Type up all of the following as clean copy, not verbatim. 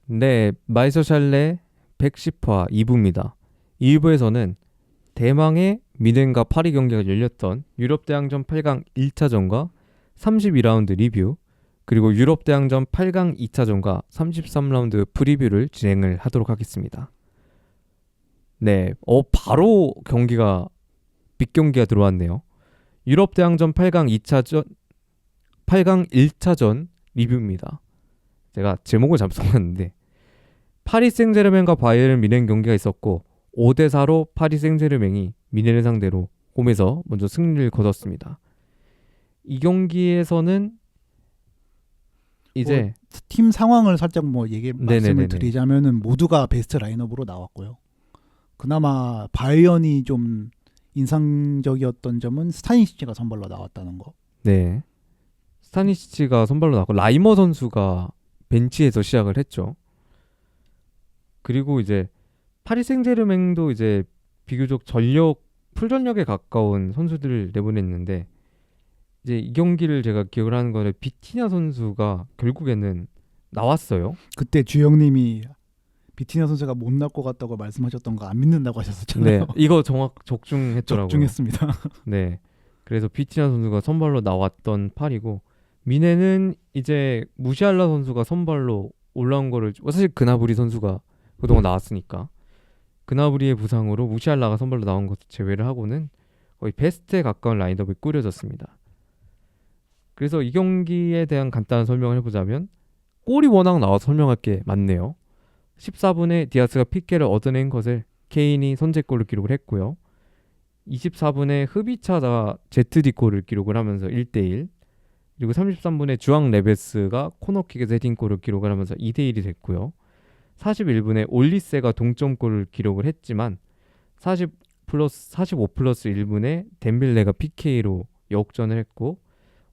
네, 마이서샬레 110화 2부입니다. 2부에서는 대망의 미넨과 파리 경기가 열렸던 유럽대항전 8강 1차전과 32라운드 리뷰, 그리고 유럽대항전 8강 2차전과 33라운드 프리뷰를 진행을 하도록 하겠습니다. 네, 바로 경기가 빅경기가 들어왔네요. 유럽대항전 8강 2차전, 8강 1차전 리뷰입니다. 제가 제목을 잘못 써놨는데 파리 생제르맹과 바이에른 미넨 경기가 있었고 5대4로 파리 생제르맹이 미넨을 상대로 홈에서 먼저 승리를 거뒀습니다. 이 경기에서는 이제 팀 상황을 살짝 말씀을 네네네네. 드리자면은 모두가 베스트 라인업으로 나왔고요. 그나마 바이언이 좀 인상적이었던 점은 스타니시치가 선발로 나왔다는 거. 네, 스타니시치가 선발로 나왔고 라이머 선수가 벤치에서 시작을 했죠. 그리고 이제 파리 생제르맹도 이제 비교적 풀전력에 가까운 선수들을 내보냈는데 이제 이 경기를 제가 기억을 하는 거는 비티냐 선수가 결국에는 나왔어요. 그때 주영님이 비티냐 선수가 못 나올 것 같다고 말씀하셨던 거 안 믿는다고 하셨었잖아요. 네, 이거 적중했더라고요. 적중했습니다. 네, 그래서 비티냐 선수가 선발로 나왔던 팔이고 미네는 이제 무시알라 선수가 선발로 올라온 거를 사실 그나브리 선수가 그동안 나왔으니까 그나브리의 부상으로 무시알라가 선발로 나온 것을 제외를 하고는 거의 베스트에 가까운 라인업이 꾸려졌습니다. 그래서 이 경기에 대한 간단한 설명을 해보자면 골이 워낙 나와서 설명할 게 많네요. 14분에 디아스가 피케를 얻어낸 것을 케인이 선제골을 기록을 했고요. 24분에 흐비차가 ZD골을 기록을 하면서 1대1, 그리고 33분에 주앙 레베스가 코너킥에서 헤딩골을 기록을 하면서 2대1이 됐고요. 41분에 올리세가 동점골을 기록을 했지만 45 플러스 1분에 덴벨레가 PK로 역전을 했고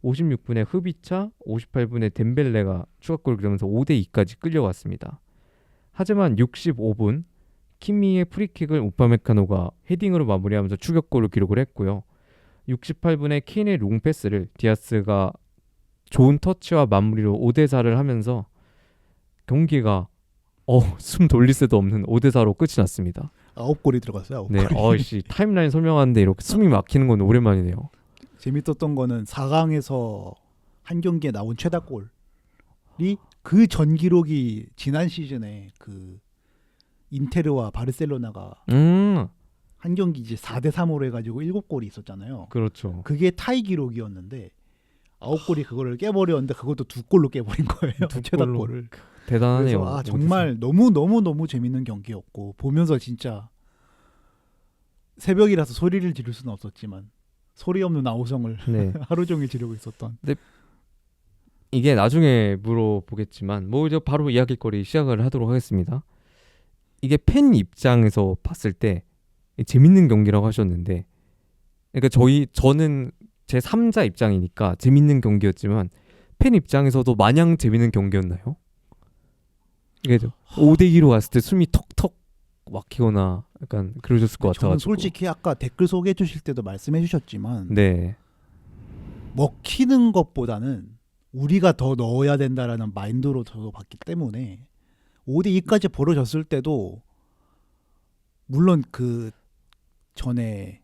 56분에 흐비차, 58분에 덴벨레가 추가골을 기록하면서 5대2까지 끌려갔습니다. 하지만 65분 키미의 프리킥을 우파메카노가 헤딩으로 마무리하면서 추격골을 기록을 했고요. 68분에 케인의 롱패스를 디아스가 좋은 터치와 마무리로 5대4를 하면서 경기가 숨 돌릴 새도 없는 5대4로 끝이 났습니다. 9골이 들어갔어요. 9골이. 네, 타임라인 설명하는데 이렇게 숨이 막히는 건 오랜만이네요. 재밌었던 거는 4강에서 한 경기에 나온 최다골이 그 전 기록이 지난 시즌에 그 인테르와 바르셀로나가 한 경기 이제 4대3으로 해가지고 7골이 있었잖아요. 그렇죠. 그게 타이 기록이었는데 9골이 그거를 깨버렸는데 그것도 2골로 깨버린 거예요. 최다골을. 대단하네요. 그래서 정말 너무 재밌는 경기였고 보면서 진짜 새벽이라서 소리를 지를 수는 없었지만 소리 없는 아우성을 네. 하루 종일 지르고 있었던. 이게 나중에 물어보겠지만 이제 바로 이야기거리 시작을 하도록 하겠습니다. 이게 팬 입장에서 봤을 때 재밌는 경기라고 하셨는데, 그러니까 저는 제 3자 입장이니까 재밌는 경기였지만 팬 입장에서도 마냥 재밌는 경기였나요? 이게 5대2로 갔을 때 숨이 턱턱 막히거나 약간 그러셨을 것 같아가지고. 저는 솔직히 아까 댓글 소개해 주실 때도 말씀해 주셨지만 네, 먹히는 것보다는 우리가 더 넣어야 된다라는 마인드로 저도 봤기 때문에 5대2까지 벌어졌을 때도 물론 그 전에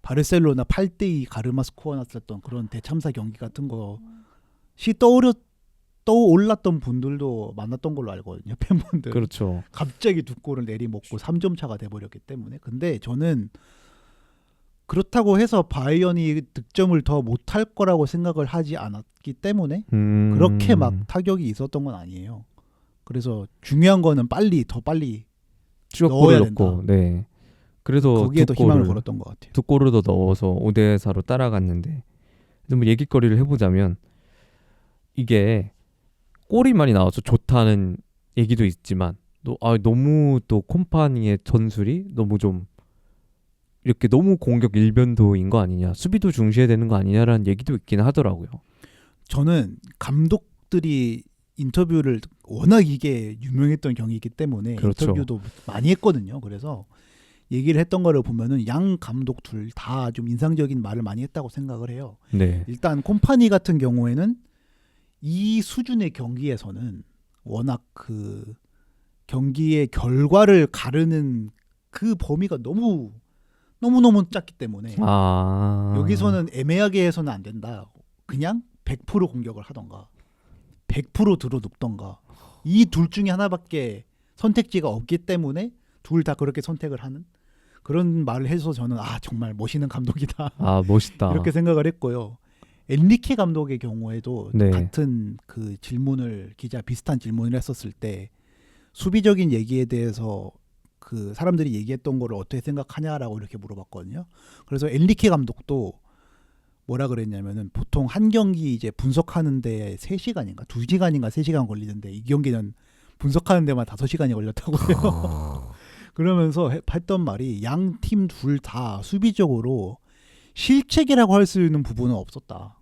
바르셀로나 8대2 가르마 스코어 났었던 그런 대참사 경기 같은 것이 떠올랐던 분들도 많았던 걸로 알거든요. 팬분들. 그렇죠. 갑자기 2골을 내리먹고 3점 차가 돼버렸기 때문에. 근데 저는 그렇다고 해서 바이언이 득점을 더 못할 거라고 생각을 하지 않았기 때문에 그렇게 막 타격이 있었던 건 아니에요. 그래서 중요한 거는 더 빨리 추격골을 넣어야 넣고, 네. 그래서 거기에 더 희망을 걸었던 것 같아요. 2골을 더 넣어서 5대4로 따라갔는데, 좀 얘기거리를 해보자면 이게 골이 많이 나와서 좋다는 얘기도 있지만 너무 또 콤파니의 전술이 너무 좀 이렇게 너무 공격 일변도인 거 아니냐, 수비도 중시해야 되는 거 아니냐라는 얘기도 있긴 하더라고요. 저는 감독들이 인터뷰를 워낙 이게 유명했던 경기이기 때문에 그렇죠. 인터뷰도 많이 했거든요. 그래서 얘기를 했던 거를 보면은 양 감독 둘 다 좀 인상적인 말을 많이 했다고 생각을 해요. 네. 일단 콤파니 같은 경우에는 이 수준의 경기에서는 워낙 그 경기의 결과를 가르는 그 범위가 너무너무 작기 때문에 여기서는 애매하게 해서는 안 된다. 그냥 100% 공격을 하던가 100% 들어눕던가 이 둘 중에 하나밖에 선택지가 없기 때문에 둘 다 그렇게 선택을 하는 그런 말을 해서 저는 정말 멋있는 감독이다. 멋있다. 이렇게 생각을 했고요. 엔리케 감독의 경우에도 네. 같은 그 기자 비슷한 질문을 했었을 때 수비적인 얘기에 대해서 그 사람들이 얘기했던 거를 어떻게 생각하냐라고 이렇게 물어봤거든요. 그래서 엔리케 감독도 뭐라 그랬냐면은 보통 한 경기 이제 분석하는 데 3시간인가 2시간인가 3시간 걸리는데 이 경기는 분석하는 데만 5시간이 걸렸다고 해요. 그러면서 했던 말이 양 팀 둘 다 수비적으로 실책이라고 할 수 있는 부분은 없었다.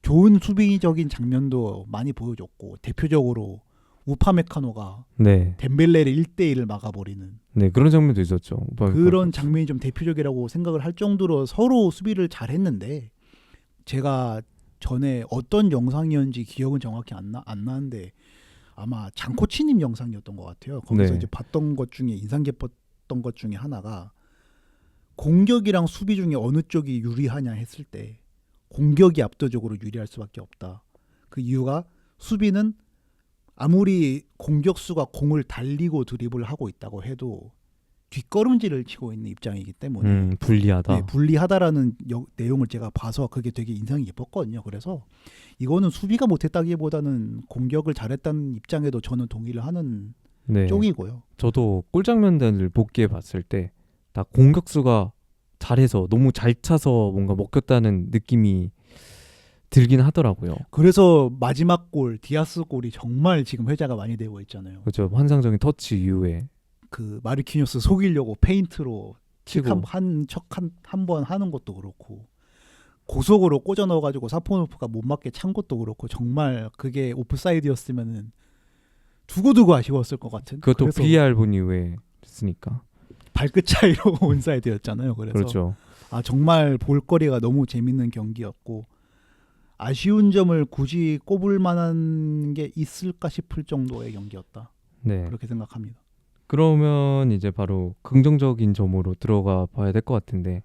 좋은 수비적인 장면도 많이 보여줬고 대표적으로 우파메카노가 네. 덴벨레를 1대1을 막아버리는 네, 그런 장면도 있었죠. 그런 장면이 좀 대표적이라고 생각을 할 정도로 서로 수비를 잘했는데 제가 전에 어떤 영상이었는지 기억은 정확히 안 나는데 아마 장코치님 영상이었던 것 같아요. 거기서 네. 이제 봤던 것 중에 인상 깊었던 것 중에 하나가 공격이랑 수비 중에 어느 쪽이 유리하냐 했을 때 공격이 압도적으로 유리할 수밖에 없다. 그 이유가 수비는 아무리 공격수가 공을 달리고 드리블을 하고 있다고 해도 뒷걸음질을 치고 있는 입장이기 때문에 불리하다. 네, 불리하다라는 내용을 제가 봐서 그게 되게 인상이 깊었거든요. 그래서 이거는 수비가 못했다기보다는 공격을 잘했다는 입장에도 저는 동의를 하는 네. 쪽이고요. 저도 골 장면들을 복귀해 봤을 때 다 공격수가 잘해서 너무 잘 차서 뭔가 먹혔다는 느낌이 들긴 하더라고요. 그래서 마지막 골 디아스 골이 정말 지금 회자가 많이 되고 있잖아요. 그렇죠. 환상적인 터치 이후에 그 마르키뉴스 속이려고 페인트로 치고 한 번 하는 것도 그렇고 고속으로 꽂아 넣어가지고 사포노프가 못 맞게 찬 것도 그렇고 정말 그게 오프사이드였으면은 두고두고 아쉬웠을 것 같은. 그것도 그래서 VAR 본 이후에 했으니까. 발끝 차이로 온사이드였잖아요. 그래서 그렇죠. 정말 볼거리가 너무 재밌는 경기였고 아쉬운 점을 굳이 꼽을 만한 게 있을까 싶을 정도의 경기였다. 네. 그렇게 생각합니다. 그러면 이제 바로 긍정적인 점으로 들어가 봐야 될 것 같은데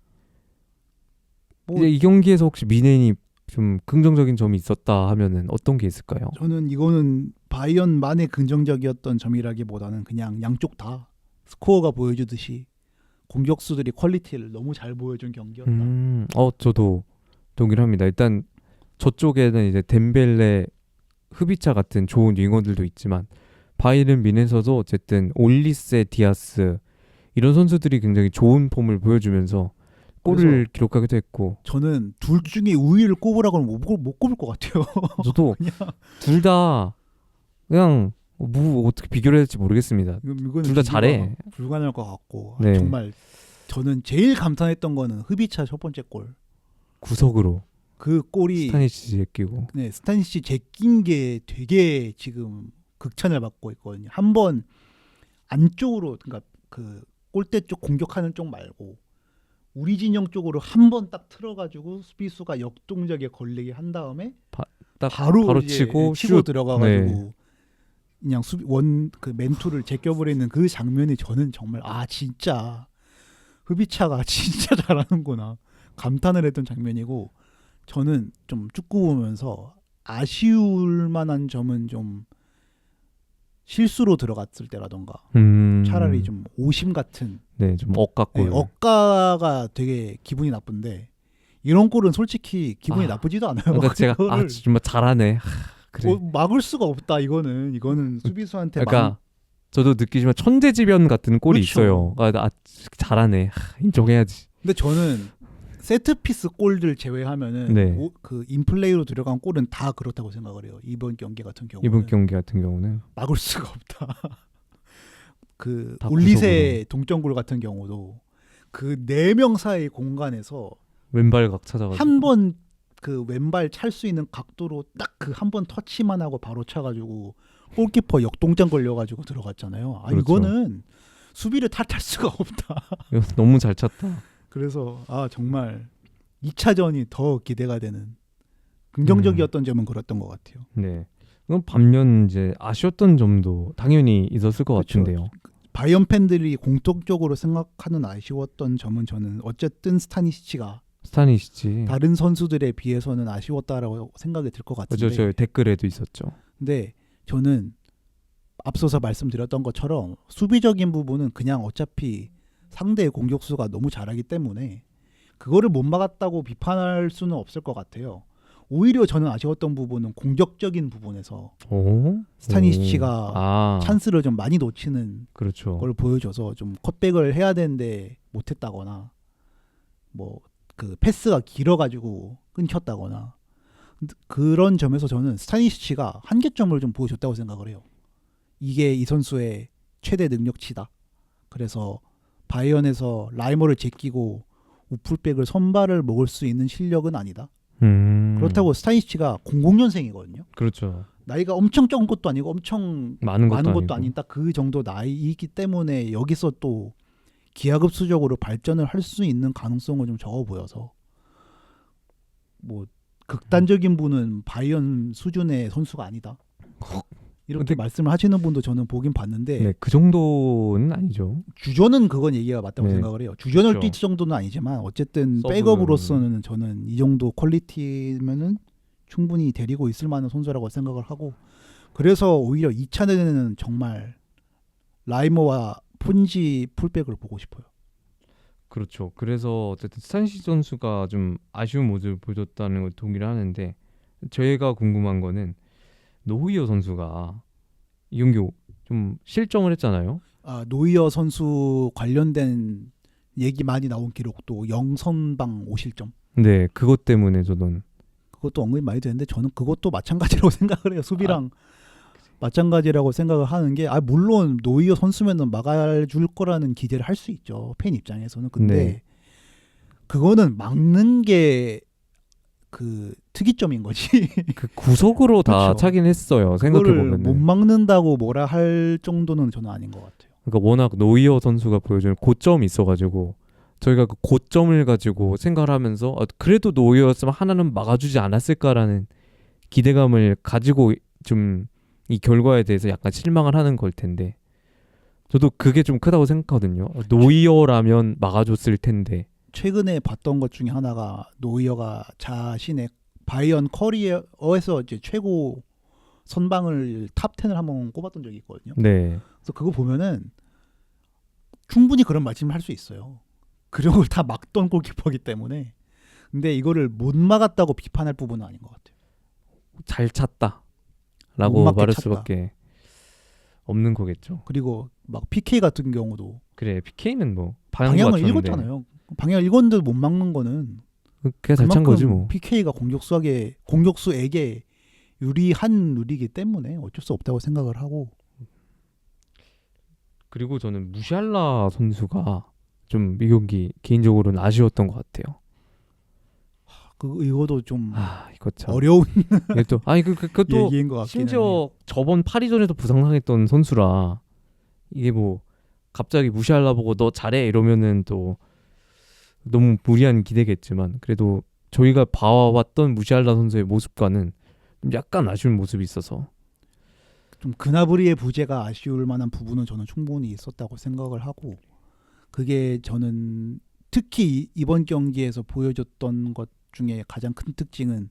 이제 이 경기에서 혹시 미넨이 좀 긍정적인 점이 있었다 하면은 어떤 게 있을까요? 저는 이거는 바이언만의 긍정적이었던 점이라기보다는 그냥 양쪽 다 스코어가 보여주듯이 공격수들이 퀄리티를 너무 잘 보여준 경기였다. 저도 동의를 합니다. 일단 저쪽에는 이제 덴벨레, 흐비차 같은 좋은 윙어들도 있지만 바이른 민에서도 어쨌든 올리세, 디아스 이런 선수들이 굉장히 좋은 폼을 보여주면서 골을 기록하기도 했고 저는 둘 중에 우위를 꼽으라고는 못 꼽을 것 같아요. 저도 둘 다 그냥 뭐 어떻게 비교를 해야 될지 모르겠습니다. 둘 다 잘해. 불가능할 것 같고 네. 정말 저는 제일 감탄했던 거는 흐비차 첫 번째 골. 구석으로 그 골이 스타니시 제끼고 네, 스타니시 제낀 게 되게 지금 극찬을 받고 있거든요. 한번 안쪽으로 그러니까 그 골대 쪽 공격하는 쪽 말고 우리 진영 쪽으로 한 번 딱 틀어가지고 수비수가 역동작에 걸리게 한 다음에 바로 치고 들어가가지고 네. 그냥 그 맨투를 제껴버리는 그 장면이 저는 정말 진짜 흐비차가 진짜 잘하는구나 감탄을 했던 장면이고 저는 좀 축구 보면서 아쉬울 만한 점은 좀 실수로 들어갔을 때라던가 차라리 좀 오심 같은 좀 억까골 억까가 되게 기분이 나쁜데 이런 골은 솔직히 기분이 나쁘지도 않아요. 그러니까 제가 정말 잘하네. 그래. 막을 수가 없다. 이거는 수비수한테 그러니까 저도 느끼지만 천재지변 같은 골이 그렇죠. 있어요. 잘하네. 인정해야지. 근데 저는 세트피스 골들 제외하면은 네. 그 인플레이로 들어간 골은 다 그렇다고 생각을 해요. 이번 경기 같은 경우는 이번 경기 같은 경우는 막을 수가 없다. 그 다 올리세 동점골 같은 경우도 그 4명 사이 공간에서 왼발각 찾아가지고 한 번 그 왼발 찰 수 있는 각도로 딱 그 한 번 터치만 하고 바로 차가지고 골키퍼 역동장 걸려가지고 들어갔잖아요. 그렇죠. 이거는 수비를 탓할 수가 없다. 너무 잘 찼다. 그래서 정말 2차전이 더 기대가 되는 긍정적이었던 점은 그랬던 것 같아요. 네. 그럼 반면 이제 아쉬웠던 점도 당연히 있었을 것 그렇죠. 같은데요. 바이언 팬들이 공통적으로 생각하는 아쉬웠던 점은 저는 어쨌든 스타니시치가 스타니시지. 다른 선수들에 비해서는 아쉬웠다라고 생각이 들 것 같은데. 그죠, 저 댓글에도 있었죠. 근데 저는 앞서서 말씀드렸던 것처럼 수비적인 부분은 그냥 어차피 상대의 공격수가 너무 잘하기 때문에 그거를 못 막았다고 비판할 수는 없을 것 같아요. 오히려 저는 아쉬웠던 부분은 공격적인 부분에서 오? 스타니시치가 아, 찬스를 좀 많이 놓치는 그렇죠. 걸 보여줘서 좀 컷백을 해야 되는데 못했다거나 뭐 그 패스가 길어가지고 끊겼다거나 그런 점에서 저는 스타니시치가 한계점을 좀 보여줬다고 생각을 해요. 이게 이 선수의 최대 능력치다. 그래서 바이언에서 라이머를 제끼고 우풀백을 선발을 먹을 수 있는 실력은 아니다. 그렇다고 스타니시치가 00년생이거든요. 그렇죠. 나이가 엄청 적은 것도 아니고 엄청 많은 것도 것도 아니고. 아닌 딱 그 정도 나이이기 때문에 여기서 또 기하급수적으로 발전을 할 수 있는 가능성은 좀 적어 보여서 뭐 극단적인 분은 바이언 수준의 선수가 아니다. 이렇게 근데- 말씀을 하시는 분도 저는 보긴 봤는데 네, 그 정도는 아니죠. 주전은 그건 얘기가 맞다고 네. 생각을 해요. 주전을 그렇죠. 뛸 정도는 아니지만 어쨌든 서브는- 백업으로서는 저는 이 정도 퀄리티면은 충분히 데리고 있을 만한 선수라고 생각을 하고 그래서 오히려 2차전에는 정말 라이머와 폰지 풀백을 보고 싶어요. 그렇죠. 그래서 어쨌든 스타니시 선수가 좀 아쉬운 모습을 보여줬다는 걸 동의를 하는데 저희가 궁금한 거는 노후이어 선수가 이 경기 좀 실점을 했잖아요. 노이어 선수 관련된 얘기 많이 나온 기록도 0선방 5실점. 네, 그것 때문에 저는 그것도 언급이 많이 되는데 저는 그것도 마찬가지라고 생각을 해요. 수비랑 마찬가지라고 생각을 하는 게 물론 노이어 선수면은 막아줄 거라는 기대를 할 수 있죠. 팬 입장에서는. 근데 네. 그거는 막는 게 그 특이점인 거지. 그 구석으로 다 그렇죠. 차긴 했어요. 생각해 그거를 못 보면. 막는다고 뭐라 할 정도는 저는 아닌 것 같아요. 그러니까 워낙 노이어 선수가 보여주는 고점이 있어가지고 저희가 그 고점을 가지고 생각을 하면서 그래도 노이어였으면 하나는 막아주지 않았을까라는 기대감을 가지고 좀 이 결과에 대해서 약간 실망을 하는 걸 텐데 저도 그게 좀 크다고 생각하거든요. 노이어라면 막아줬을 텐데. 최근에 봤던 것 중에 하나가 노이어가 자신의 바이언 커리어에서 이제 최고 선방을 탑 10을 한번 꼽았던 적이 있거든요. 네. 그래서 그거 보면은 충분히 그런 말씀을 할 수 있어요. 그런 걸 다 막던 골키퍼이기 때문에. 근데 이거를 못 막았다고 비판할 부분은 아닌 것 같아요. 잘 찼다. 못 라고 막게 말할 찼다. 수밖에 없는 거겠죠. 그리고 막 PK 같은 경우도 그래, PK는 뭐 방향을 읽었잖아요. 방향을 읽었는데도 못 막는 거는 그게 잘 찬 거지 뭐. PK가 공격수에게 유리한 룰이기 때문에 어쩔 수 없다고 생각을 하고. 그리고 저는 무시알라 선수가 좀 이 경기 개인적으로는 아쉬웠던 것 같아요. 이거도 좀 이거 참. 어려운 이게 또 그것도 얘기인 것 같긴 심지어 하네요. 저번 파리전에도 부상당했던 선수라 이게 뭐 갑자기 무시알라 보고 너 잘해 이러면은 또 너무 무리한 기대겠지만 그래도 저희가 봐왔던 무시알라 선수의 모습과는 좀 약간 아쉬운 모습이 있어서 좀 그나브리의 부재가 아쉬울 만한 부분은 저는 충분히 있었다고 생각을 하고 그게 저는 특히 이번 경기에서 보여줬던 것 중에 가장 큰 특징은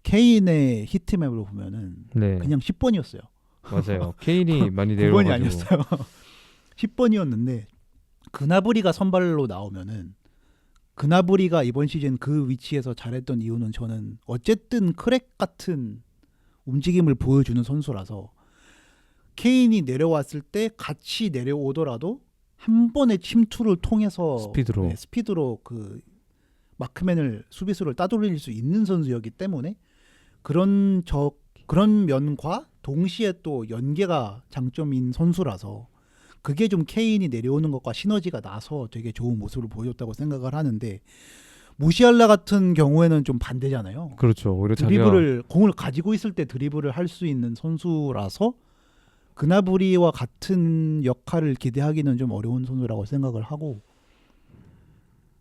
케인의 히트맵을 보면은 네 그냥 10번이었어요. 맞아요. 케인이 많이 9번이 내려가지고 아니었어요. 10번이었는데 그나브리가 선발로 나오면은 그나브리가 이번 시즌 그 위치에서 잘했던 이유는 저는 어쨌든 크랙 같은 움직임을 보여주는 선수라서 케인이 내려왔을 때 같이 내려오더라도 한 번의 침투를 통해서 스피드로 그 마크맨을 수비수를 따돌릴 수 있는 선수였기 때문에 그런 면과 동시에 또 연계가 장점인 선수라서 그게 좀 케인이 내려오는 것과 시너지가 나서 되게 좋은 모습을 보여줬다고 생각을 하는데 무시알라 같은 경우에는 좀 반대잖아요. 그렇죠. 오히려 공을 가지고 있을 때 드리블을 할 수 있는 선수라서 그나브리와 같은 역할을 기대하기는 좀 어려운 선수라고 생각을 하고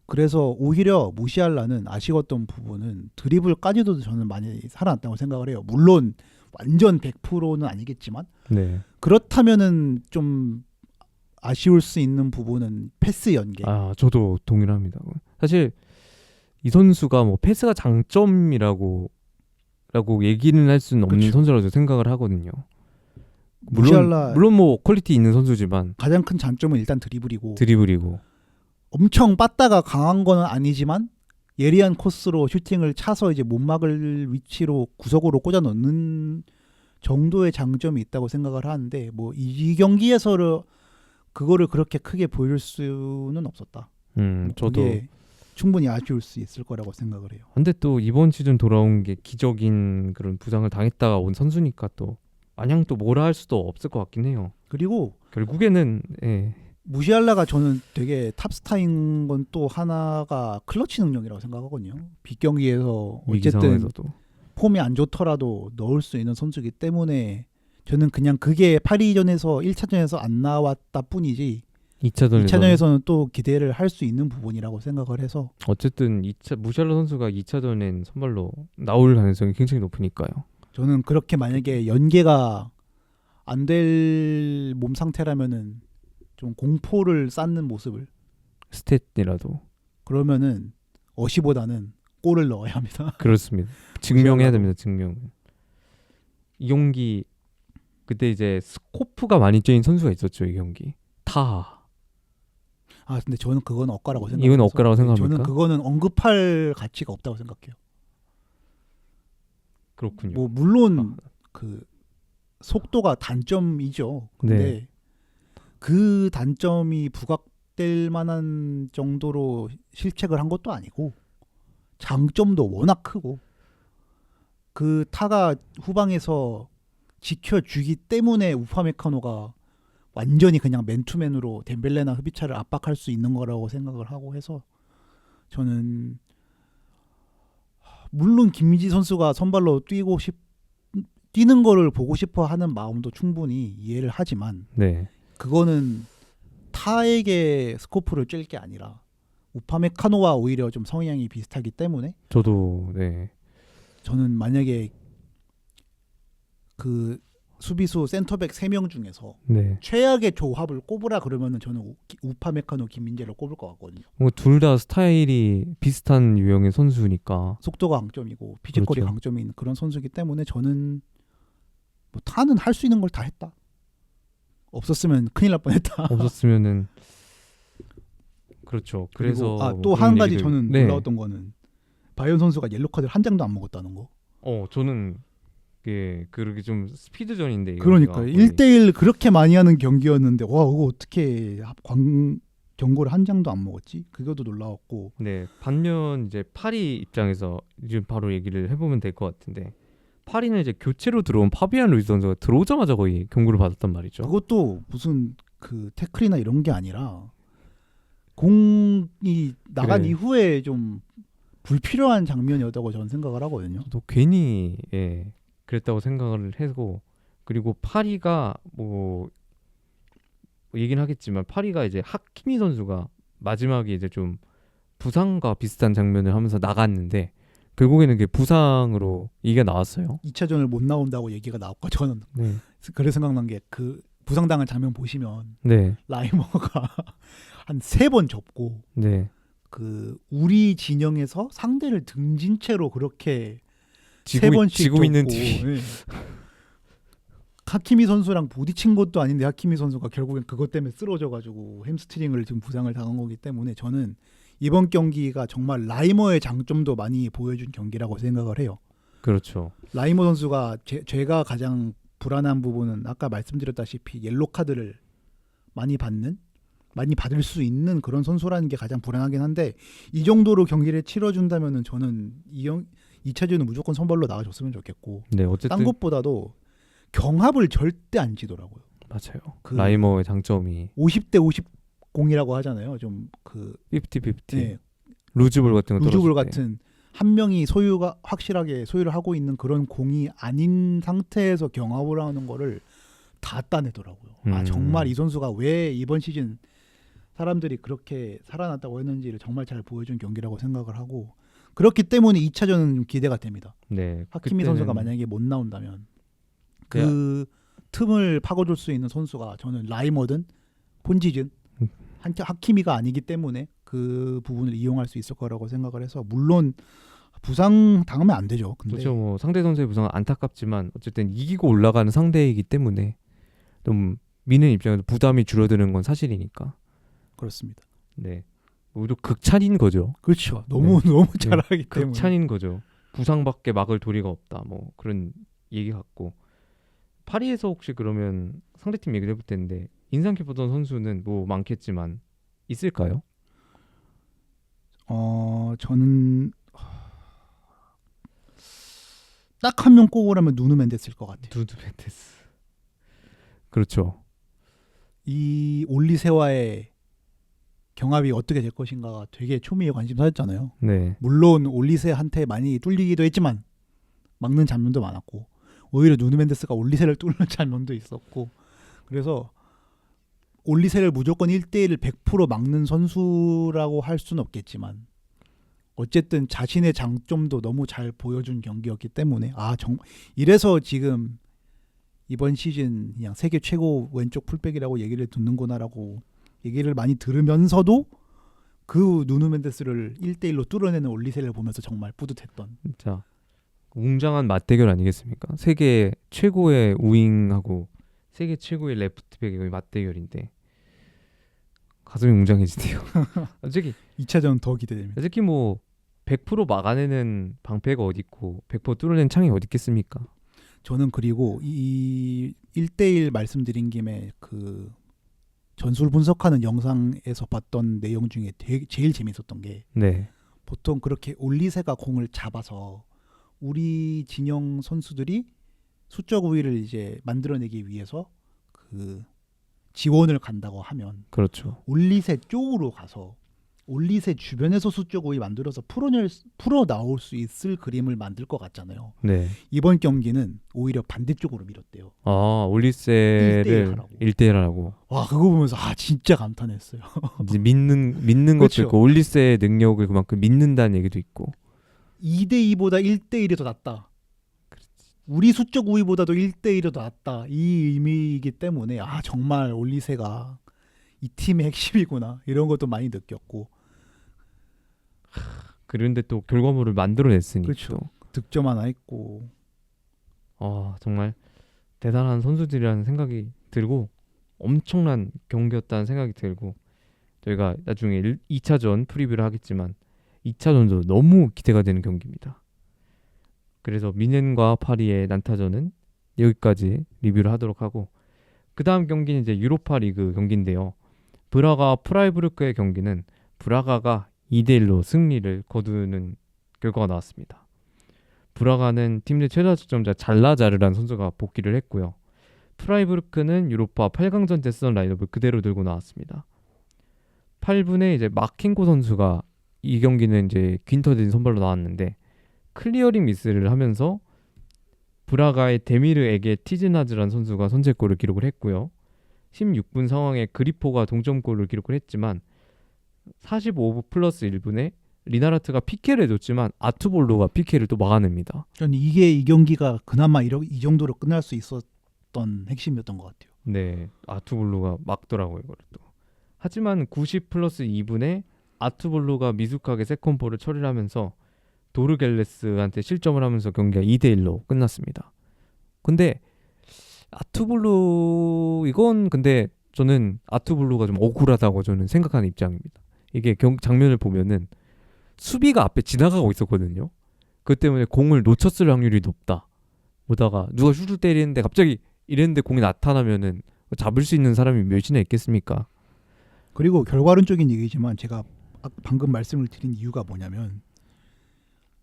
그래서 오히려 무시알라는 아쉬웠던 부분은 드리블까지도 저는 많이 살아났다고 생각을 해요. 물론 완전 100%는 아니겠지만 네. 그렇다면은 좀 아쉬울 수 있는 부분은 패스 연계. 아, 저도 동일합니다. 사실 이 선수가 뭐 패스가 장점이라고 얘기는 할 수는 없는 그쵸. 선수라고 생각을 하거든요. 무시할라 물론 뭐 퀄리티 있는 선수지만 가장 큰 장점은 일단 드리블이고 드리블이고 엄청 빠따가 강한 거는 아니지만 예리한 코스로 슈팅을 차서 이제 못 막을 위치로 구석으로 꽂아 넣는 정도의 장점이 있다고 생각을 하는데 뭐 이 경기에서 그거를 그렇게 크게 보일 수는 없었다. 저도. 그게 충분히 아쉬울 수 있을 거라고 생각을 해요. 근데 또 이번 시즌 돌아온 게 기적인 그런 부상을 당했다가 온 선수니까 또 마냥 또 뭐라 할 수도 없을 것 같긴 해요. 그리고 결국에는 무시할라가 저는 되게 탑스타인 건 또 하나가 클러치 능력이라고 생각하거든요. 빅경기에서 위기 어쨌든 상황에서도 폼이 안 좋더라도 넣을 수 있는 선수이기 때문에 저는 그냥 그게 파리전에서 1차전에서 안 나왔다 뿐이지 2차전에서는 또 기대를 할 수 있는 부분이라고 생각을 해서 어쨌든 무샬라 선수가 2차전엔 선발로 나올 가능성이 굉장히 높으니까요. 저는 그렇게 만약에 연계가 안 될 몸 상태라면은 좀 공포를 쌓는 모습을 스탯이라도 그러면은 어시보다는 골을 넣어야 합니다. 그렇습니다. 증명해야 됩니다. 증명. 이 경기 그때 이제 스코프가 많이 쬐인 선수가 있었죠. 이 경기 타. 아 근데 저는 그건 억까라고 생각해요. 이건 억까라고 생각합니까? 저는 그거는 언급할 가치가 없다고 생각해요. 그렇군요. 뭐 물론 그 속도가 단점이죠. 근데 네. 그 단점이 부각될 만한 정도로 실책을 한 것도 아니고 장점도 워낙 크고 그 타가 후방에서 지켜주기 때문에 우파메카노가 완전히 그냥 맨투맨으로 덴벨레나 흐비차를 압박할 수 있는 거라고 생각을 하고 해서 저는 물론 김민지 선수가 선발로 뛰는 거를 보고 싶어 하는 마음도 충분히 이해를 하지만 네. 그거는 타에게 스코프를 쬐일 게 아니라 우파메카노와 오히려 좀 성향이 비슷하기 때문에 저도 네. 저는 만약에 그 수비수 센터백 3명 중에서 네. 최악의 조합을 꼽으라 그러면은 저는 우파메카노 김민재를 꼽을 것 같거든요. 뭐 둘 다 스타일이 비슷한 유형의 선수니까 속도가 강점이고 피지컬이 그렇죠. 강점이 있는 그런 선수이기 때문에 저는 뭐 타는 할 수 있는 걸 다 했다. 없었으면 큰일 날 뻔했다. 없었으면은 그렇죠. 그래서 또 그런 한 가지 얘기들- 저는 네. 놀라웠던 거는 바이온 선수가 옐로 카드를 한 장도 안 먹었다는 거. 저는 그렇게 좀 스피드전인데 그러니까요. 1대1 그렇게 많이 하는 경기였는데 와 이거 어떻게 경고를 한 장도 안 먹었지? 그것도 놀라웠고. 네. 반면 이제 파리 입장에서 이제 바로 얘기를 해보면 될 것 같은데 파리는 이제 교체로 들어온 파비안 루이스 선수가 들어오자마자 거의 경고를 받았단 말이죠. 그것도 무슨 그 태클이나 이런 게 아니라 공이 나간 그래. 이후에 좀 불필요한 장면이었다고 저는 생각을 하거든요. 또 괜히 그랬다고 생각을 하고 그리고 파리가 뭐 얘기는 하겠지만 파리가 이제 하키미 선수가 마지막에 이제 좀 부상과 비슷한 장면을 하면서 나갔는데 결국에는 그게 부상으로 이게 나왔어요. 2차전을 못 나온다고 얘기가 나왔고 저는 네. 그래 생각난 게 그 부상당한 장면 보시면 네. 라이머가 한 3번 접고 네. 그 우리 진영에서 상대를 등진 채로 그렇게 3번씩 지고 있는 접고, 팀이 예. 하키미 선수랑 부딪힌 것도 아닌데 하키미 선수가 결국엔 그것 때문에 쓰러져가지고 햄스트링을 지금 부상을 당한 거기 때문에 저는 이번 경기가 정말 라이머의 장점도 많이 보여준 경기라고 생각을 해요. 그렇죠. 라이머 선수가 제가 가장 불안한 부분은 아까 말씀드렸다시피 옐로 카드를 많이 받을 수 있는 그런 선수라는 게 가장 불안하긴 한데 이 정도로 경기를 치러준다면은 저는 2차전은 무조건 선발로 나가줬으면 좋겠고 네, 어쨌든 딴 것보다도 경합을 절대 안 지더라고요. 맞아요. 그 라이머의 장점이 50대 50공이라고 하잖아요. 좀 그 50-50 루즈볼 같은 거 루즈볼 떨어질 때. 같은 한 명이 소유가 확실하게 소유를 하고 있는 그런 공이 아닌 상태에서 경합을 하는 거를 다 따내더라고요. 아 정말 이 선수가 왜 이번 시즌 사람들이 그렇게 살아났다고 했는지를 정말 잘 보여준 경기라고 생각을 하고 그렇기 때문에 2차전은 좀 기대가 됩니다. 네. 하키미 그때는- 선수가 만약에 못 나온다면 그 틈을 파고들 수 있는 선수가 저는 라이머든 폰지든 하키미가 아니기 때문에 그 부분을 이용할 수 있을 거라고 생각을 해서 물론 부상 당하면 안 되죠. 근데 그렇죠. 뭐 상대 선수의 부상은 안타깝지만 어쨌든 이기고 올라가는 상대이기 때문에 좀 미는 입장에서 부담이 줄어드는 건 사실이니까. 그렇습니다. 네. 오히려 극찬인 거죠. 그렇죠. 너무 잘하기 때문에 극찬인 거죠. 부상밖에 막을 도리가 없다. 뭐 그런 얘기 같고. 파리에서 혹시 그러면 상대팀 얘기를 해볼 텐데 인상 깊었던 선수는 뭐 많겠지만 있을까요? 저는 딱 한 명 꼽으라면 누누 멘데스일 것 같아요. 누누 멘데스. 그렇죠. 이 올리세와의 경합이 어떻게 될 것인가가 되게 초미의 관심사였잖아요. 네. 물론 올리세한테 많이 뚫리기도 했지만 막는 장면도 많았고 오히려 누누 멘데스가 올리세를 뚫는 장면도 있었고 그래서 올리세를 무조건 1대1을 100% 막는 선수라고 할 수는 없겠지만 어쨌든 자신의 장점도 너무 잘 보여준 경기였기 때문에 이래서 지금 이번 시즌 그냥 세계 최고 왼쪽 풀백이라고 얘기를 듣는구나라고 얘기를 많이 들으면서도 그 누누 멘데스를 1대1로 뚫어내는 올리세를 보면서 정말 뿌듯했던 진짜 웅장한 맞대결 아니겠습니까? 세계 최고의 우윙하고 세계 최고의 레프트백의 맞대결인데 가슴이 웅장해지네요. 솔직히 2차전 더 기대됩니다. 솔직히 뭐 100% 막아내는 방패가 어디 있고 100% 뚫어내는 창이 어디 있겠습니까? 저는 그리고 이 1대1 말씀드린 김에 그 전술 분석하는 영상에서 봤던 내용 중에 제일 재밌었던 게 네. 보통 그렇게 올리세가 공을 잡아서 우리 진영 선수들이 수적 우위를 이제 만들어내기 위해서 그 지원을 간다고 하면 그렇죠. 올리세 쪽으로 가서 올리세 주변에서 수적 우위 만들어서 풀어 나올 수 있을 그림을 만들 것 같잖아요. 네. 이번 경기는 오히려 반대쪽으로 밀었대요. 아, 올리세를 1대1 하라고. 와, 그거 보면서 진짜 감탄했어요. 이제 믿는 것도 그렇죠. 있고 올리세의 능력을 그만큼 믿는다는 얘기도 있고. 2대2보다 1대1이 더 낫다. 우리 수적 우위보다도 1대1이 더 낫다. 이 의미이기 때문에 정말 올리세가 이 팀의 핵심이구나. 이런 것도 많이 느꼈고. 그런데 또 결과물을 만들어냈으니 그렇죠. 또. 득점 하나 했고. 정말 대단한 선수들이라는 생각이 들고 엄청난 경기였다는 생각이 들고 저희가 나중에 2차전 프리뷰를 하겠지만 2차전도 너무 기대가 되는 경기입니다. 그래서 미넨과 파리의 난타전은 여기까지 리뷰를 하도록 하고 그 다음 경기는 이제 유로파 리그 경기인데요. 브라가 프라이부르크의 경기는 브라가가 2대1로 승리를 거두는 결과가 나왔습니다. 브라가는 팀 내 최다 득점자 잘라자르라는 선수가 복귀를 했고요. 프라이부르크는 유로파 8강전 때 쓰던 라인업을 그대로 들고 나왔습니다. 8분에 이제 마켄코 선수가 이 경기는 이제 귄터든 선발로 나왔는데 클리어링 미스를 하면서 브라가의 데미르에게 티즈나즈라는 선수가 선제골을 기록을 했고요. 16분 상황에 그리포가 동점골을 기록을 했지만 45분 플러스 1분에 리나라트가 피케를 줬지만 아투볼로가 피케를 또 막아냅니다. 저는 이게 이 경기가 그나마 이 정도로 끝날 수 있었던 핵심이었던 것 같아요. 네, 아투볼로가 막더라고요. 이걸 또. 하지만 90 플러스 2분에 아투볼로가 미숙하게 세컨볼을 처리를 하면서 도르겔레스한테 실점을 하면서 경기가 2대1로 끝났습니다. 근데 아투볼로 이건 근데 저는 아투볼로가 좀 억울하다고 저는 생각하는 입장입니다. 이게 장면을 보면은 수비가 앞에 지나가고 있었거든요. 그 때문에 공을 놓쳤을 확률이 높다. 보다가 누가 슈를 때리는데 갑자기 이랬는데 공이 나타나면은 잡을 수 있는 사람이 몇이나 있겠습니까? 그리고 결과론적인 얘기지만 제가 방금 말씀을 드린 이유가 뭐냐면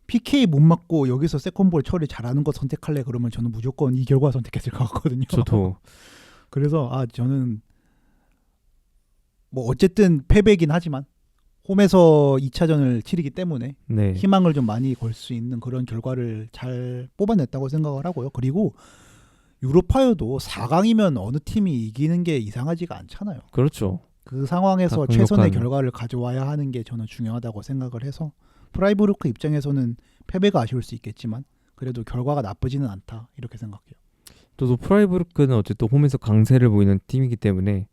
PK 못 맞고 여기서 세컨볼 처리 잘하는 거 선택할래 그러면 저는 무조건 이 결과 선택했을 것 같거든요. 저도. 그래서 저는 뭐 어쨌든 패배긴 하지만 홈에서 2차전을 치르기 때문에 네. 희망을 좀 많이 걸 수 있는 그런 결과를 잘 뽑아냈다고 생각을 하고요. 그리고 유로파여도 4강이면 어느 팀이 이기는 게 이상하지가 않잖아요. 그렇죠. 그 상황에서 최선의 결과를 가져와야 하는 게 저는 중요하다고 생각을 해서 프라이부르크 입장에서는 패배가 아쉬울 수 있겠지만 그래도 결과가 나쁘지는 않다 이렇게 생각해요. 또 프라이부르크는 어쨌든 홈에서 강세를 보이는 팀이기 때문에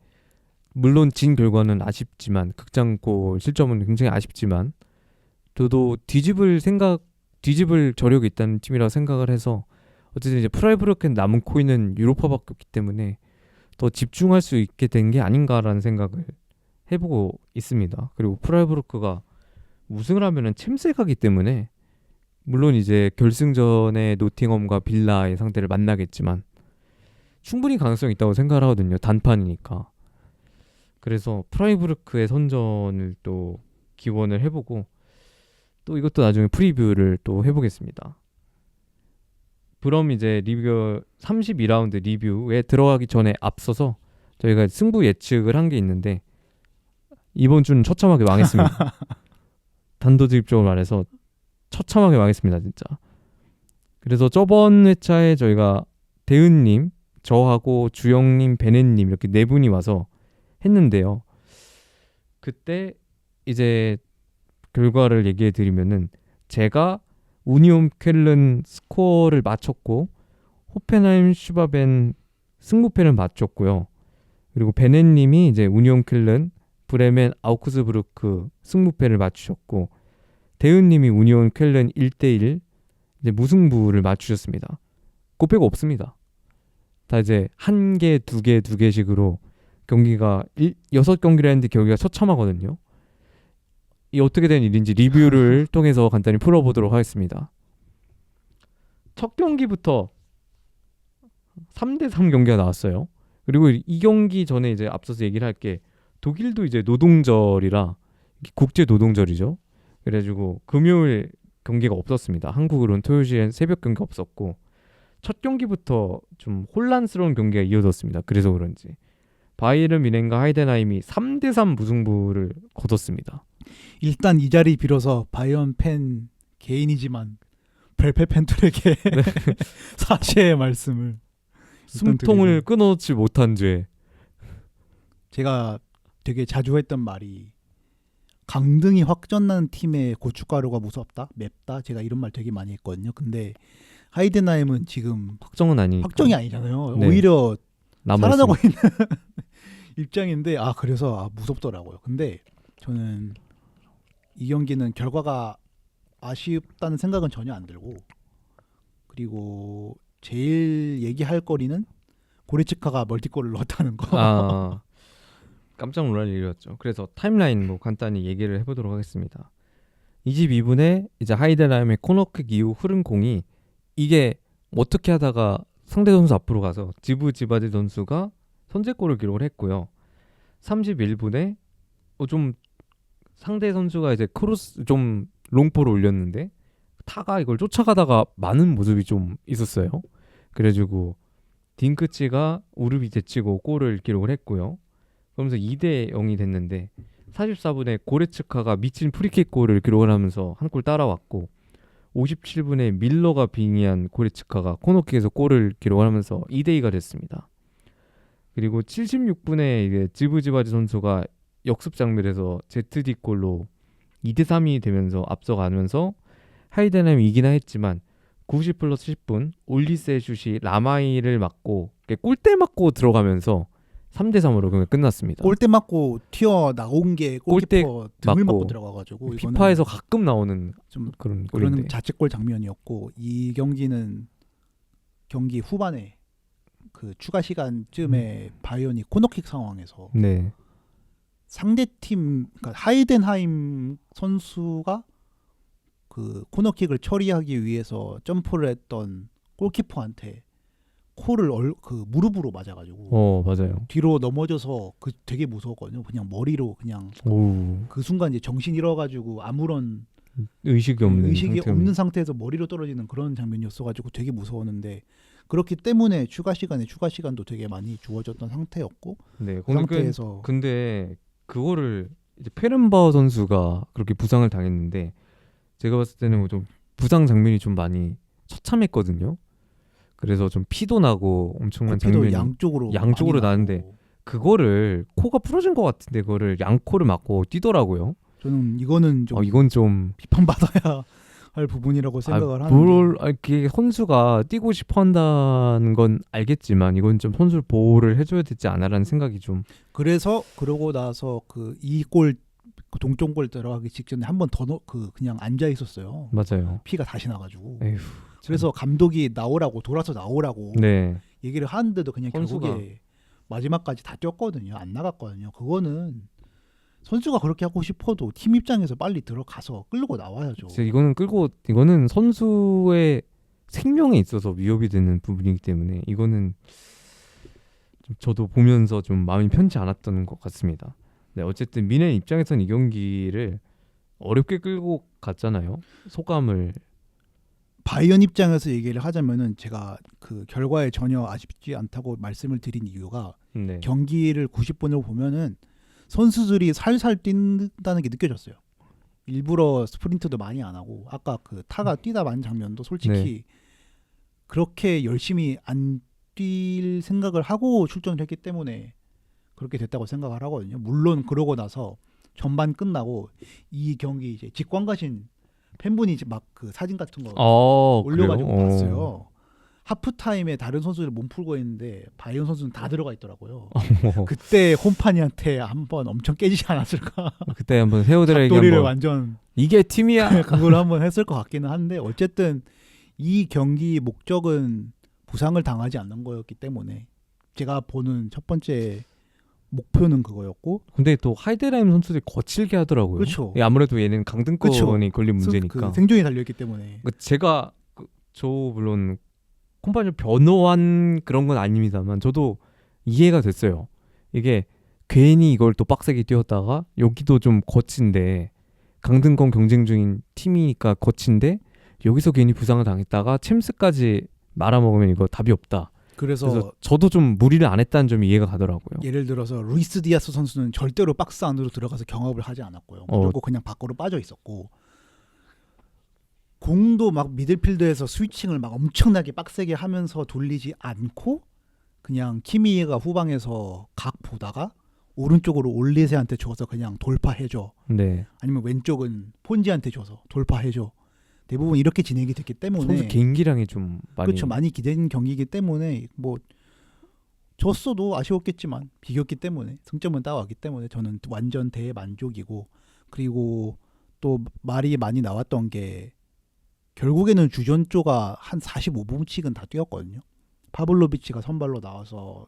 물론 진 결과는 아쉽지만 극장골 실점은 굉장히 아쉽지만 저도 뒤집을 저력이 있다는 팀이라고 생각을 해서 어쨌든 이제 프라이부르크는 남은 코인은 유로파밖에 없기 때문에 더 집중할 수 있게 된 게 아닌가라는 생각을 해보고 있습니다. 그리고 프라이부르크가 우승을 하면은 챔스에 가기 때문에 물론 이제 결승전에 노팅엄과 빌라의 상대를 만나겠지만 충분히 가능성이 있다고 생각을 하거든요. 단판이니까. 그래서 프라이부르크의 선전을 또 기원을 해보고 또 이것도 나중에 프리뷰를 또 해보겠습니다. 그럼 이제 리뷰 32라운드 리뷰에 들어가기 전에 앞서서 저희가 승부 예측을 한 게 있는데 이번 주는 처참하게 망했습니다. 단도직입적으로 말해서 처참하게 망했습니다, 진짜. 그래서 저번 회차에 저희가 대은님, 저하고 주영님, 베네님 이렇게 네 분이 와서 했는데요. 그때 이제 결과를 얘기해 드리면은 제가 우니온 쾰른 스코어를 맞췄고 호펜하임 슈바벤 승부패를 맞췄고요. 그리고 베네님이 이제 우니온 쾰른 브레멘 아우크스부르크 승부패를 맞추셨고 대은님이 우니온 쾰른 1대1 이제 무승부를 맞추셨습니다. 그거 빼고 없습니다. 다 이제 한 개, 두 개씩으로 경기가 6경기를 했는데 경기가 처참하거든요. 이 어떻게 된 일인지 리뷰를 통해서 간단히 풀어보도록 하겠습니다. 첫 경기부터 3대3 경기가 나왔어요. 그리고 이 경기 전에 이제 앞서서 얘기를 할게 독일도 이제 노동절이라 국제 노동절이죠. 그래가지고 금요일 경기가 없었습니다. 한국으로는 토요일엔 새벽 경기 없었고 첫 경기부터 좀 혼란스러운 경기가 이어졌습니다. 그래서 그런지 바이에른 뮌헨과 하이덴하임이 3대3 무승부를 거뒀습니다. 일단 이 자리 빌어서 바이언 팬 개인이지만 벨페 팬들에게 네. 사죄의 말씀을 숨통을 끊어놓지 못한 죄. 제가 되게 자주 했던 말이 강등이 확전난 팀의 고춧가루가 무섭다, 맵다. 제가 이런 말 되게 많이 했거든요. 근데 하이덴하임은 지금 확정은 아니니까. 확정이 아니잖아요. 네. 오히려 살아나고 있습니다. 있는 입장인데 그래서 무섭더라고요. 근데 저는 이 경기는 결과가 아쉽다는 생각은 전혀 안 들고 그리고 제일 얘기할 거리는 고레츠카가 멀티골을 넣었다는 거. 깜짝 놀랄 일이었죠. 그래서 타임라인 뭐 간단히 얘기를 해보도록 하겠습니다. 22분에 이제 하이덴하임의 코너킥 이후 흐른 공이 이게 어떻게 하다가 상대 선수 앞으로 가서 지바디 선수가 선제골을 기록을 했고요. 31분에 좀 상대 선수가 이제 크로스 좀 롱포를 올렸는데 타가 이걸 쫓아가다가 많은 모습이 좀 있었어요. 그래가지고 딩크치가 우르비 제치고 골을 기록을 했고요. 그러면서 2대 0이 됐는데 44분에 고레츠카가 미친 프리킥 골을 기록을 하면서 한 골 따라왔고 57분에 밀러가 빙의한 고레츠카가 코너킥에서 골을 기록을 하면서 2대 2가 됐습니다. 그리고 76분에 이제 지바디 선수가 역습 장면에서 ZD 골로 2대 3이 되면서 앞서가면서 하이덴하임이 이기나 했지만 90 플러스 10분 올리스의 슛이 라마이를 맞고 골대 맞고 들어가면서 3대 3으로 끝났습니다. 골대 맞고 튀어 나온 게 골키퍼 등을 맞고 들어가가지고 피파에서 가끔 나오는 좀 그런 자책골 장면이었고 이 경기는 경기 후반에 그 추가 시간쯤에 바이언이 코너킥 상황에서 네. 상대팀 그러니까 하이덴하임 선수가 그 코너킥을 처리하기 위해서 점프를 했던 골키퍼한테 코를 그 무릎으로 맞아가지고 맞아요. 뒤로 넘어져서 그 되게 무서웠거든요. 그냥 머리로 그냥 그 순간 이제 정신 잃어가지고 아무런 의식이 없는 상태에서 머리로 떨어지는 그런 장면이었어가지고 되게 무서웠는데 그렇기 때문에 추가 시간도 되게 많이 주어졌던 상태였고 네, 그 상태에서 근데 그거를 이제 페른바우 선수가 그렇게 부상을 당했는데 제가 봤을 때는 좀 부상 장면이 좀 많이 처참했거든요. 그래서 좀 피도 나고 엄청난 장면이 양쪽으로 나는데 그거를 코가 부러진 것 같은데 그거를 양코를 맞고 뛰더라고요. 저는 이거는 좀 이건 좀 비판받아야 할 부분이라고 생각을 하는데 그게 선수가 뛰고 싶어 한다는 건 알겠지만 이건 좀 선수를 보호를 해줘야 되지 않아라는 생각이 좀. 그래서 그러고 나서 그 이 골 동점골 들어가기 직전에 한 번 더 그냥 앉아 있었어요. 맞아요. 피가 다시 나가지고. 에휴, 그래서 감독이 나오라고 돌아서 나오라고 네. 얘기를 하는데도 그냥 선수가- 결국에 마지막까지 다 뛰었거든요. 안 나갔거든요. 그거는 선수가 그렇게 하고 싶어도 팀 입장에서 빨리 들어가서 끌고 나와야죠. 진짜 이거는 선수의 생명에 있어서 위협이 되는 부분이기 때문에 이거는 좀 저도 보면서 좀 마음이 편치 않았던 것 같습니다. 네, 어쨌든 미네 입장에서는 이 경기를 어렵게 끌고 갔잖아요. 소감을. 바이언 입장에서 얘기를 하자면은 제가 그 결과에 전혀 아쉽지 않다고 말씀을 드린 이유가 네. 경기를 90분으로 보면은 선수들이 살살 뛴다는 게 느껴졌어요. 일부러 스프린트도 많이 안 하고 아까 그 타가 뛰다 만 장면도 솔직히 그렇게 열심히 안 뛸 생각을 하고 출전을 했기 때문에 그렇게 됐다고 생각을 하거든요. 물론 그러고 나서 전반 끝나고 이 경기 이제 직관 가신 팬분이 이제 막 그 사진 같은 거 올려가지고 그래요? 봤어요. 하프타임에 다른 선수들 몸 풀고 있는데 바이언 선수는 다 들어가 있더라고요. 그때 홈파니한테 한번 엄청 깨지지 않았을까? 그때 한번 세오드라에게 닭도리를 한번 완전 이게 팀이야. 그걸 한번 했을 것 같기는 한데 어쨌든 이 경기 목적은 부상을 당하지 않는 거였기 때문에 제가 보는 첫 번째 목표는 그거였고 근데 또 하이데라임 선수들이 거칠게 하더라고요. 그렇죠. 예, 아무래도 얘는 강등권이 그렇죠. 걸린 문제니까. 그 생존이 달려있기 때문에 제가 저 물론 콤파니를 변호한 그런 건 아닙니다만 저도 이해가 됐어요. 이게 괜히 이걸 또 빡세게 뛰었다가 여기도 좀 거친데 강등권 경쟁 중인 팀이니까 거친데 여기서 괜히 부상을 당했다가 챔스까지 말아먹으면 이거 답이 없다. 그래서 저도 좀 무리를 안 했다는 점이 이해가 가더라고요. 예를 들어서 루이스 디아스 선수는 절대로 박스 안으로 들어가서 경합을 하지 않았고요. 무조건 그냥 밖으로 빠져 있었고 공도 막 미들필드에서 스위칭을 막 엄청나게 빡세게 하면서 돌리지 않고 그냥 키미가 후방에서 각 보다가 오른쪽으로 올리세한테 줘서 그냥 돌파해줘. 네. 아니면 왼쪽은 폰지한테 줘서 돌파해줘. 대부분 이렇게 진행이 됐기 때문에 선수 개인기량이 좀 많이 그렇죠. 많이 기댄 경기이기 때문에 뭐 졌어도 아쉬웠겠지만 비겼기 때문에 승점은 따왔기 때문에 저는 완전 대만족이고 그리고 또 말이 많이 나왔던 게 결국에는 주전조가 한 45분씩은 다 뛰었거든요. 파블로비치가 선발로 나와서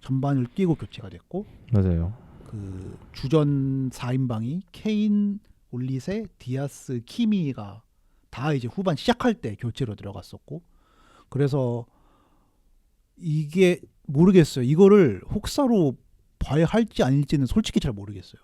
전반을 뛰고 교체가 됐고 맞아요. 그 주전 4인방이 케인, 올리세, 디아스, 키미가 다 이제 후반 시작할 때 교체로 들어갔었고 그래서 이게 모르겠어요. 이거를 혹사로 봐야 할지 아닐지는 솔직히 잘 모르겠어요.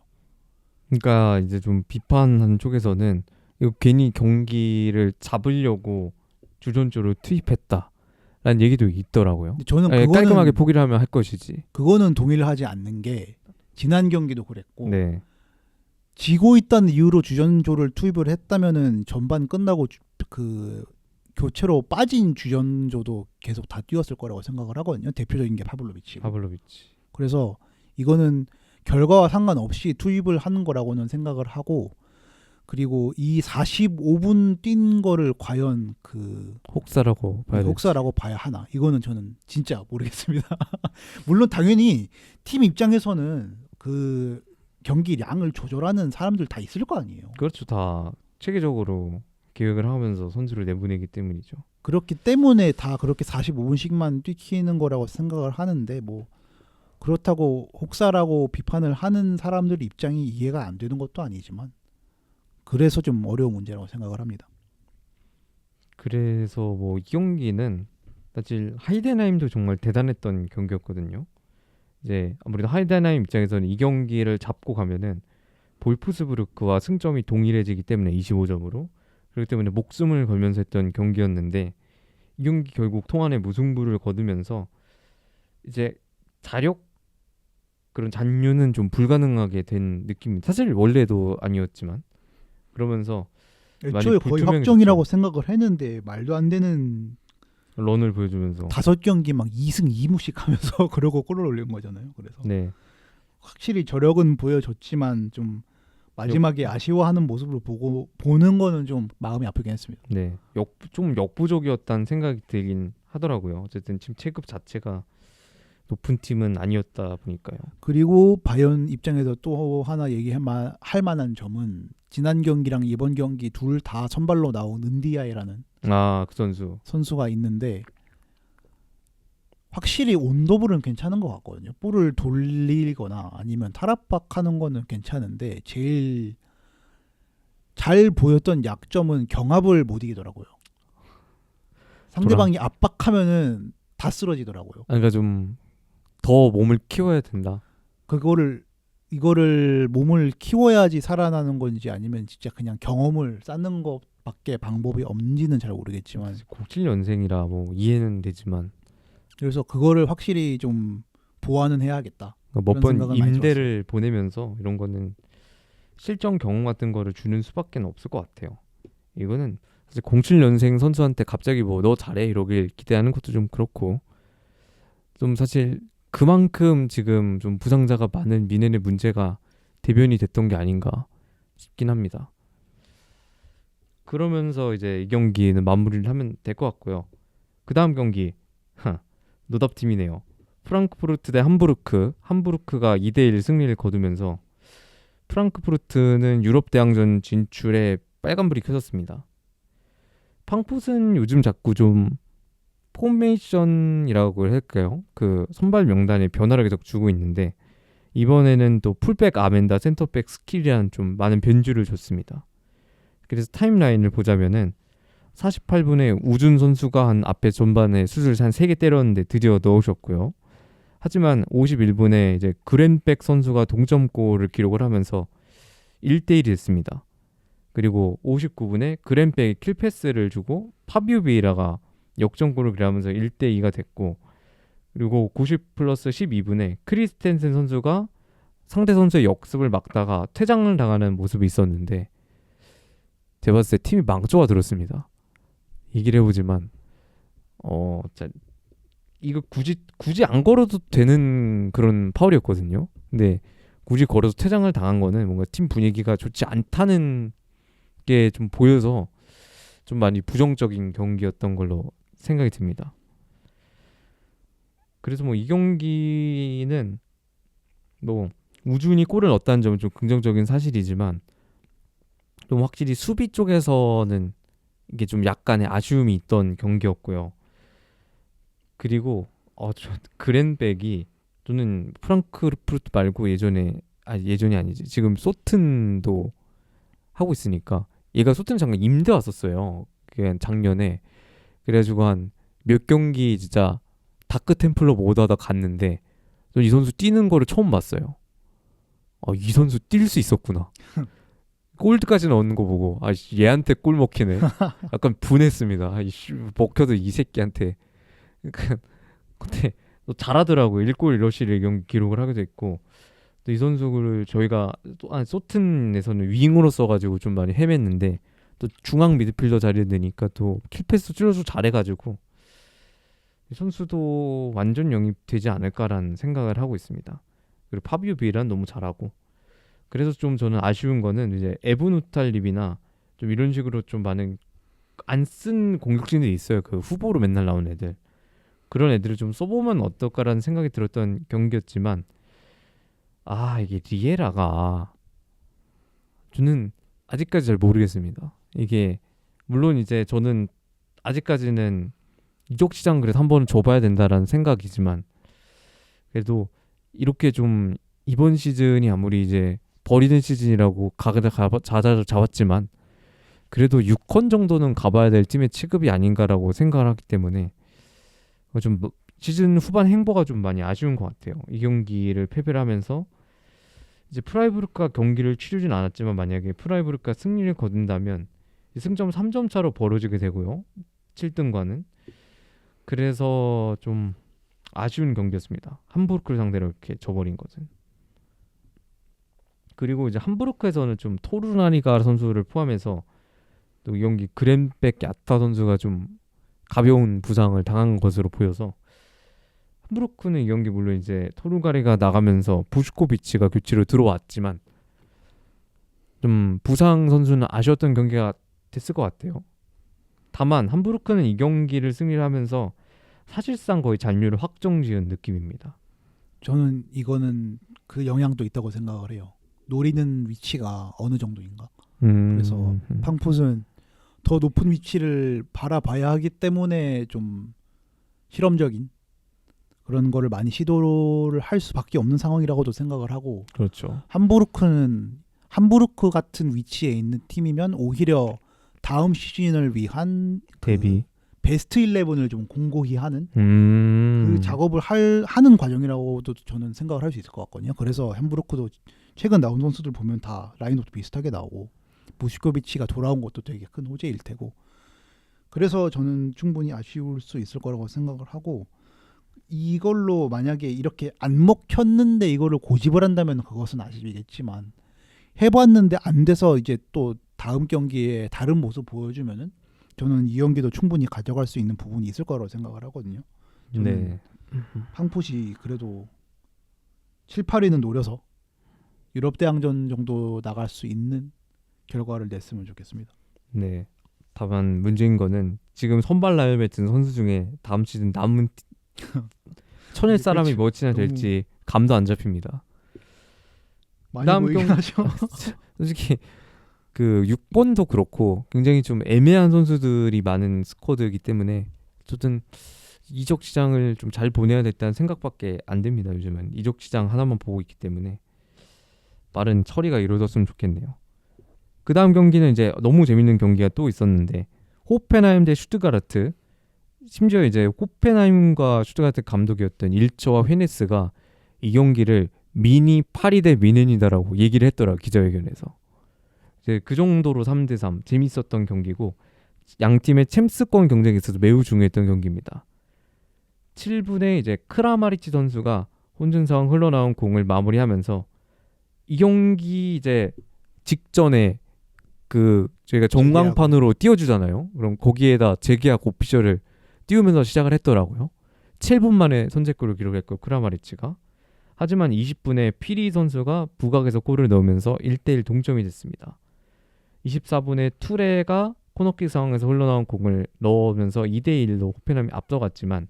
그러니까 이제 좀 비판하는 쪽에서는 이거 괜히 경기를 잡으려고 주전조를 투입했다라는 얘기도 있더라고요. 근데 저는 아니, 그거는 깔끔하게 포기를 하면 할 것이지. 그거는 동의를 하지 않는 게 지난 경기도 그랬고 네. 지고 있다는 이유로 주전조를 투입을 했다면은 전반 끝나고 그 교체로 빠진 주전조도 계속 다 뛰었을 거라고 생각을 하거든요. 대표적인 게 파블로비치고. 파블로비치. 그래서 이거는 결과와 상관없이 투입을 하는 거라고는 생각을 하고 그리고 이 45분 뛴 거를 과연 그 혹사라고 봐야 될지. 혹사라고 봐야 하나 이거는 저는 진짜 모르겠습니다. 물론 당연히 팀 입장에서는 그 경기 양을 조절하는 사람들 다 있을 거 아니에요. 그렇죠. 다 체계적으로 계획을 하면서 선수를 내보내기 때문이죠. 그렇기 때문에 다 그렇게 45분씩만 뛰키는 거라고 생각을 하는데 뭐 그렇다고 혹사라고 비판을 하는 사람들 입장이 이해가 안 되는 것도 아니지만 그래서 좀 어려운 문제라고 생각을 합니다. 그래서 뭐 이 경기는 사실 하이덴하임도 정말 대단했던 경기였거든요. 이제 아무래도 하이덴하임 입장에서는 이 경기를 잡고 가면은 볼프스부르크와 승점이 동일해지기 때문에 25점으로 그렇기 때문에 목숨을 걸면서 했던 경기였는데 이 경기 결국 통안에 무승부를 거두면서 이제 자력 그런 잔류는 좀 불가능하게 된 느낌입니다. 사실 원래도 아니었지만 그러면서 애초에 거의 확정이라고 생각을 했는데 말도 안 되는 런을 보여주면서 5경기 막 2승 2무씩 하면서 그러고 골을 올린 거잖아요. 그래서 네. 확실히 저력은 보여줬지만 좀 마지막에 아쉬워하는 모습을 보는 거는 좀 마음이 아프긴 했습니다. 네, 좀 역부족이었다는 생각이 들긴 하더라고요. 어쨌든 팀 체급 자체가 높은 팀은 아니었다 보니까요. 그리고 바이언 입장에서 또 하나 할 만한 점은 지난 경기랑 이번 경기 둘 다 선발로 나온 은디아이라는 그 선수. 선수가 있는데 확실히 온도불은 괜찮은 것 같거든요. 볼을 돌리거나 아니면 탈압박하는 거는 괜찮은데 제일 잘 보였던 약점은 경합을 못 이기더라고요. 상대방이 압박하면은 다 쓰러지더라고요. 그러니까 좀 더 몸을 키워야 된다. 이거를 몸을 키워야지 살아나는 건지 아니면 진짜 그냥 경험을 쌓는 것밖에 방법이 없는지는 잘 모르겠지만 07년생이라 뭐 이해는 되지만 그래서 그거를 확실히 좀 보완은 해야겠다. 몇 그런 번 생각은 많이 임대를 보내면서 이런 거는 실전 경험 같은 거를 주는 수밖에 없을 것 같아요. 이거는 사실 07년생 선수한테 갑자기 뭐 너 잘해 이러길 기대하는 것도 좀 그렇고 좀 사실 그만큼 지금 좀 부상자가 많은 미넨의 문제가 대변이 됐던 게 아닌가 싶긴 합니다. 그러면서 이제 이 경기는 마무리를 하면 될 것 같고요. 그 다음 경기 노답팀이네요. 프랑크푸르트 대 함부르크가 2대1 승리를 거두면서 프랑크푸르트는 유럽 대항전 진출에 빨간불이 켜졌습니다. 팡풋은 요즘 자꾸 좀 포메이션이라고 할까요? 그 선발 명단에 변화를 계속 주고 있는데 이번에는 또 풀백 아멘다, 센터백 스킬이라는 좀 많은 변주를 줬습니다. 그래서 타임라인을 보자면은 48분에 우준 선수가 한 앞에 전반에 슛을 한 3개 때렸는데 드디어 넣으셨고요. 하지만 51분에 이제 그랜백 선수가 동점골을 기록을 하면서 1대1이 됐습니다. 그리고 59분에 그랜백이 킬패스를 주고 파비오 비에이라가 역전골을 기록하면서 1대2가 됐고 그리고 90 플러스 12분에 크리스텐센 선수가 상대 선수의 역습을 막다가 퇴장을 당하는 모습이 있었는데 제가 봤을 때 팀이 망조가 들었습니다. 얘기를 해보지만 이거 굳이 안 걸어도 되는 그런 파울이었거든요. 근데 굳이 걸어서 퇴장을 당한 거는 뭔가 팀 분위기가 좋지 않다는 게 좀 보여서 좀 많이 부정적인 경기였던 걸로 생각이 듭니다. 그래서 뭐 이 경기는 뭐 우준이 골을 넣었다는 점은 좀 긍정적인 사실이지만 좀 확실히 수비 쪽에서는 이게 좀 약간의 아쉬움이 있던 경기였고요. 그리고 그랜백이 저는 프랑크푸르트 말고 예전이 아니지 지금 소튼도 하고 있으니까 얘가 소튼 잠깐 임대 왔었어요. 그냥 작년에 그래가지고 한 몇 경기 진짜 다크 템플러 못 하다 갔는데 이 선수 뛰는 거를 처음 봤어요. 이 선수 뛸 수 있었구나. 골드까지 넣는 거 보고 얘한테 골 먹히네. 약간 분했습니다. 먹혀도 이 새끼한테. 근데 또 잘하더라고요. 1골 1어시를 경기 기록을 하게 됐고 또 이 선수를 저희가 소튼에서는 윙으로 써가지고 좀 많이 헤맸는데 또 중앙 미드필더 자리에 넣으니까 또 킬패스 줄여서 잘해가지고 이 선수도 완전 영입되지 않을까라는 생각을 하고 있습니다. 그리고 파비오 비에이라는 너무 잘하고 그래서 좀 저는 아쉬운 거는 이제 에븐 우탈립이나 좀 이런 식으로 좀 많은 안 쓴 공격진들이 있어요. 그 후보로 맨날 나온 애들. 그런 애들을 좀 써보면 어떨까라는 생각이 들었던 경기였지만 이게 리에라가 저는 아직까지 잘 모르겠습니다. 이게 물론 이제 저는 아직까지는 이적 시장 그래도 한번 줘봐야 된다라는 생각이지만 그래도 이렇게 좀 이번 시즌이 아무리 이제 버리는 시즌이라고 자자를 잡았지만 그래도 6권 정도는 가봐야 될 팀의 취급이 아닌가라고 생각을 하기 때문에 좀 시즌 후반 행보가 좀 많이 아쉬운 것 같아요. 이 경기를 패배를 하면서 이제 프라이부르크가 경기를 치르진 않았지만 만약에 프라이부르크가 승리를 거둔다면 승점 3점 차로 벌어지게 되고요. 7등과는. 그래서 좀 아쉬운 경기였습니다. 함부르크를 상대로 이렇게 져버린 것은. 그리고 이제 함부르크에서는 좀 토르나리가 선수를 포함해서 또 이 경기 그랜백 야타 선수가 좀 가벼운 부상을 당한 것으로 보여서 함부르크는 이 경기 물론 이제 토르가리가 나가면서 부슈코비치가 교체로 들어왔지만 좀 부상 선수는 아쉬웠던 경기가 됐을 것 같아요. 다만 함부르크는 이 경기를 승리를 하면서 사실상 거의 잔류를 확정지은 느낌입니다. 저는 이거는 그 영향도 있다고 생각을 해요. 노리는 위치가 어느 정도인가. 그래서 팡풋은 더 높은 위치를 바라봐야 하기 때문에 좀 실험적인 그런 거를 많이 시도를 할 수밖에 없는 상황이라고도 생각을 하고, 그렇죠. 함부르크 같은 위치에 있는 팀이면 오히려 다음 시즌을 위한 데뷔. 베스트 11을 좀 공고히 하는 그 작업을 하는 과정이라고도 저는 생각을 할 수 있을 것 같거든요. 그래서 함부르크도 최근 나온 선수들 보면 다 라인업도 비슷하게 나오고 무시코비치가 돌아온 것도 되게 큰 호재일 테고, 그래서 저는 충분히 아쉬울 수 있을 거라고 생각을 하고, 이걸로 만약에 이렇게 안 먹혔는데 이거를 고집을 한다면 그것은 아쉬움이겠지만, 해봤는데 안 돼서 이제 또 다음 경기에 다른 모습 보여주면은 저는 이 경기도 충분히 가져갈 수 있는 부분이 있을 거라고 생각을 하거든요. 네. 팡풋이 그래도 7, 8위는 노려서 유럽 대항전 정도 나갈 수 있는 결과를 냈으면 좋겠습니다. 네. 다만 문제인 거는 지금 선발 라인에 든 선수 중에 다음 시즌 남은 천일 사람이 몇이나 될지 감도 안 잡힙니다. 많이 보이긴 하죠. 솔직히 그 6번도 그렇고 굉장히 좀 애매한 선수들이 많은 스쿼드이기 때문에 어쨌든 이적 시장을 좀 잘 보내야 됐다는 생각밖에 안 듭니다. 요즘은 이적 시장 하나만 보고 있기 때문에 빠른 처리가 이루어졌으면 좋겠네요. 그 다음 경기는 이제 너무 재밌는 경기가 또 있었는데 호펜하임 대 슈트가르트. 심지어 이제 호펜하임과 슈트가르트 감독이었던 일처와 헤네스가 이 경기를 미니 파리 대 미넨이다라고 얘기를 했더라, 기자회견에서. 이제 그 정도로 3대3 재밌었던 경기고 양 팀의 챔스권 경쟁에 있어서 매우 중요했던 경기입니다. 7분에 이제 크라마리치 선수가 혼전 상황 흘러나온 공을 마무리하면서 이 경기 이제 직전에 그 저희가 전광판으로 띄워주잖아요. 그럼 거기에다 재계약 오피셜을 띄우면서 시작을 했더라고요. 7분 만에 선제골을 기록했고 크라마리치가. 하지만 20분에 피리 선수가 부각에서 골을 넣으면서 1대1 동점이 됐습니다. 24분에 투레가 코너킥 상황에서 흘러나온 공을 넣으면서 2대1로 호펜하임이 앞서갔지만,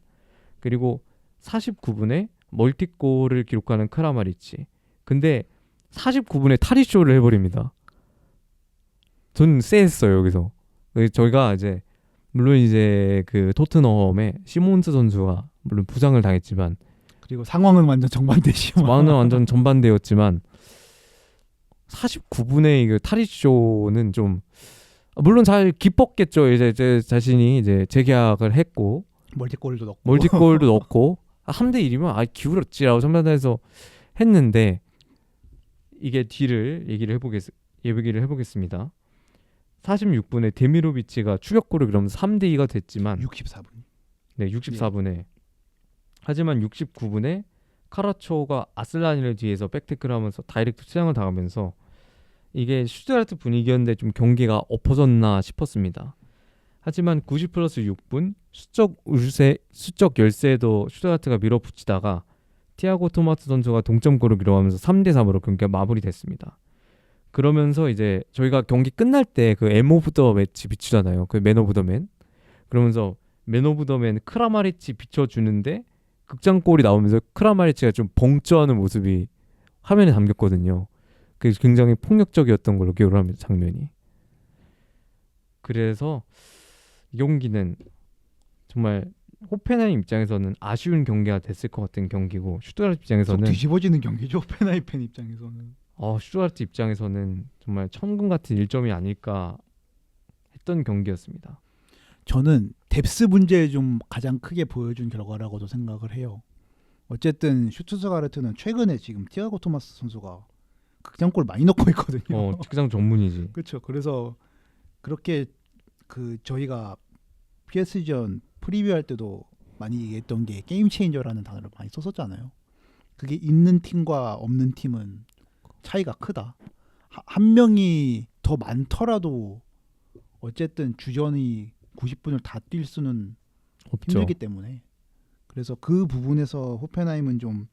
그리고 49분에 멀티골을 기록하는 크라마리치. 근데 49분에 탈의쇼를 해버립니다. 전 쎄했어요 여기서. 저희가 이제 물론 이제 그 토트넘의 시몬스 선수가 물론 부상을 당했지만, 그리고 상황은 완전 정반대시죠. 상황은 완전 전반대였지만 49분의 이 탈의쇼는 좀 물론 잘 기뻤겠죠. 이제 제 자신이 이제 재계약을 했고 멀티골도 넣고 3대 1이면 기울었지라고 전반전에서 했는데, 이게 뒤를 얘기를 해보겠습니다. 46분에 데미로비치가 추격골을 그러면서 3대 2가 됐지만 64분. 네, 64분에. 하지만 69분에 카라초가 아슬라니를 뒤에서 백태클을 하면서 다이렉트 투장을 당하면서 이게 슈트가르트 분위기였는데 좀 경기가 엎어졌나 싶었습니다. 하지만 90 플러스 6분 수적 열세에도 슈트가르트가 밀어붙이다가 티아고 토마스 선수가 동점골을 기록하면서 3대 3으로 경기가 마무리됐습니다. 그러면서 이제 저희가 경기 끝날 때 그 M 오브 더 매치 비추잖아요. 그 맨 오브 더 맨. 그러면서 맨 오브 더 맨 크라마리치 비춰주는데 극장골이 나오면서 크라마리치가 좀 벙쪄하는 모습이 화면에 담겼거든요. 그게 굉장히 폭력적이었던 걸로 기억을 합니다, 장면이. 그래서 이 경기는 정말 호펜하임 입장에서는 아쉬운 경기가 됐을 것 같은 경기고, 슈트가르트 입장에서는 뒤집어지는 경기죠. 호펜하임 팬 입장에서는. 슈트가르트 입장에서는 정말 천금 같은 1점이 아닐까 했던 경기였습니다. 저는 뎁스 문제를 좀 가장 크게 보여준 결과라고도 생각을 해요. 어쨌든 슈트가르트는 최근에 지금 티아고 토마스 선수가 극장골 많이 넣고 있거든요. 극장 전문이지. 그렇죠. 그래서 그렇게 그 저희가 PS전 프리뷰 할 때도 많이 얘기했던 게 게임 체인저라는 단어를 많이 썼었잖아요. 그게 있는 팀과 없는 팀은 차이가 크다. 한 명이 더 많더라도 어쨌든 주전이 90분을 다 뛸 수는 없죠. 힘들기 때문에, 그래서 그 부분에서 호펜하임은 좀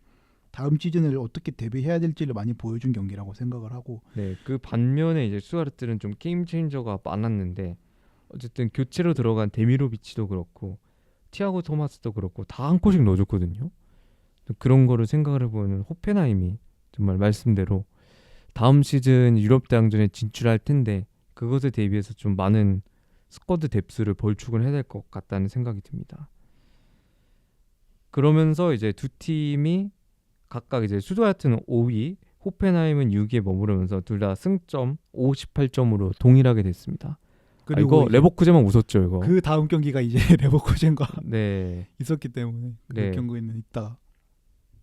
다음 시즌을 어떻게 대비해야 될지를 많이 보여준 경기라고 생각을 하고 네, 그 반면에 이제 슈투가르트는 좀 게임 체인저가 많았는데 어쨌든 교체로 들어간 데미로비치도 그렇고 티아고 토마스도 그렇고 다 한 골씩 넣어줬거든요. 그런 거를 생각을 해보면 호펜하임이 정말 말씀대로 다음 시즌 유럽 대항전에 진출할 텐데 그것에 대비해서 좀 많은 스쿼드 뎁스를 벌축을 해야 될 것 같다는 생각이 듭니다. 그러면서 이제 두 팀이 각각 이제 슈투가르트는 5위, 호펜하임은 6위에 머무르면서 둘 다 승점 58점으로 동일하게 됐습니다. 그리고 이거 이제 레버쿠젠만 웃었죠 이거. 그 다음 경기가 이제 레버쿠젠과 네, 있었기 때문에 그 네. 경기는 있다가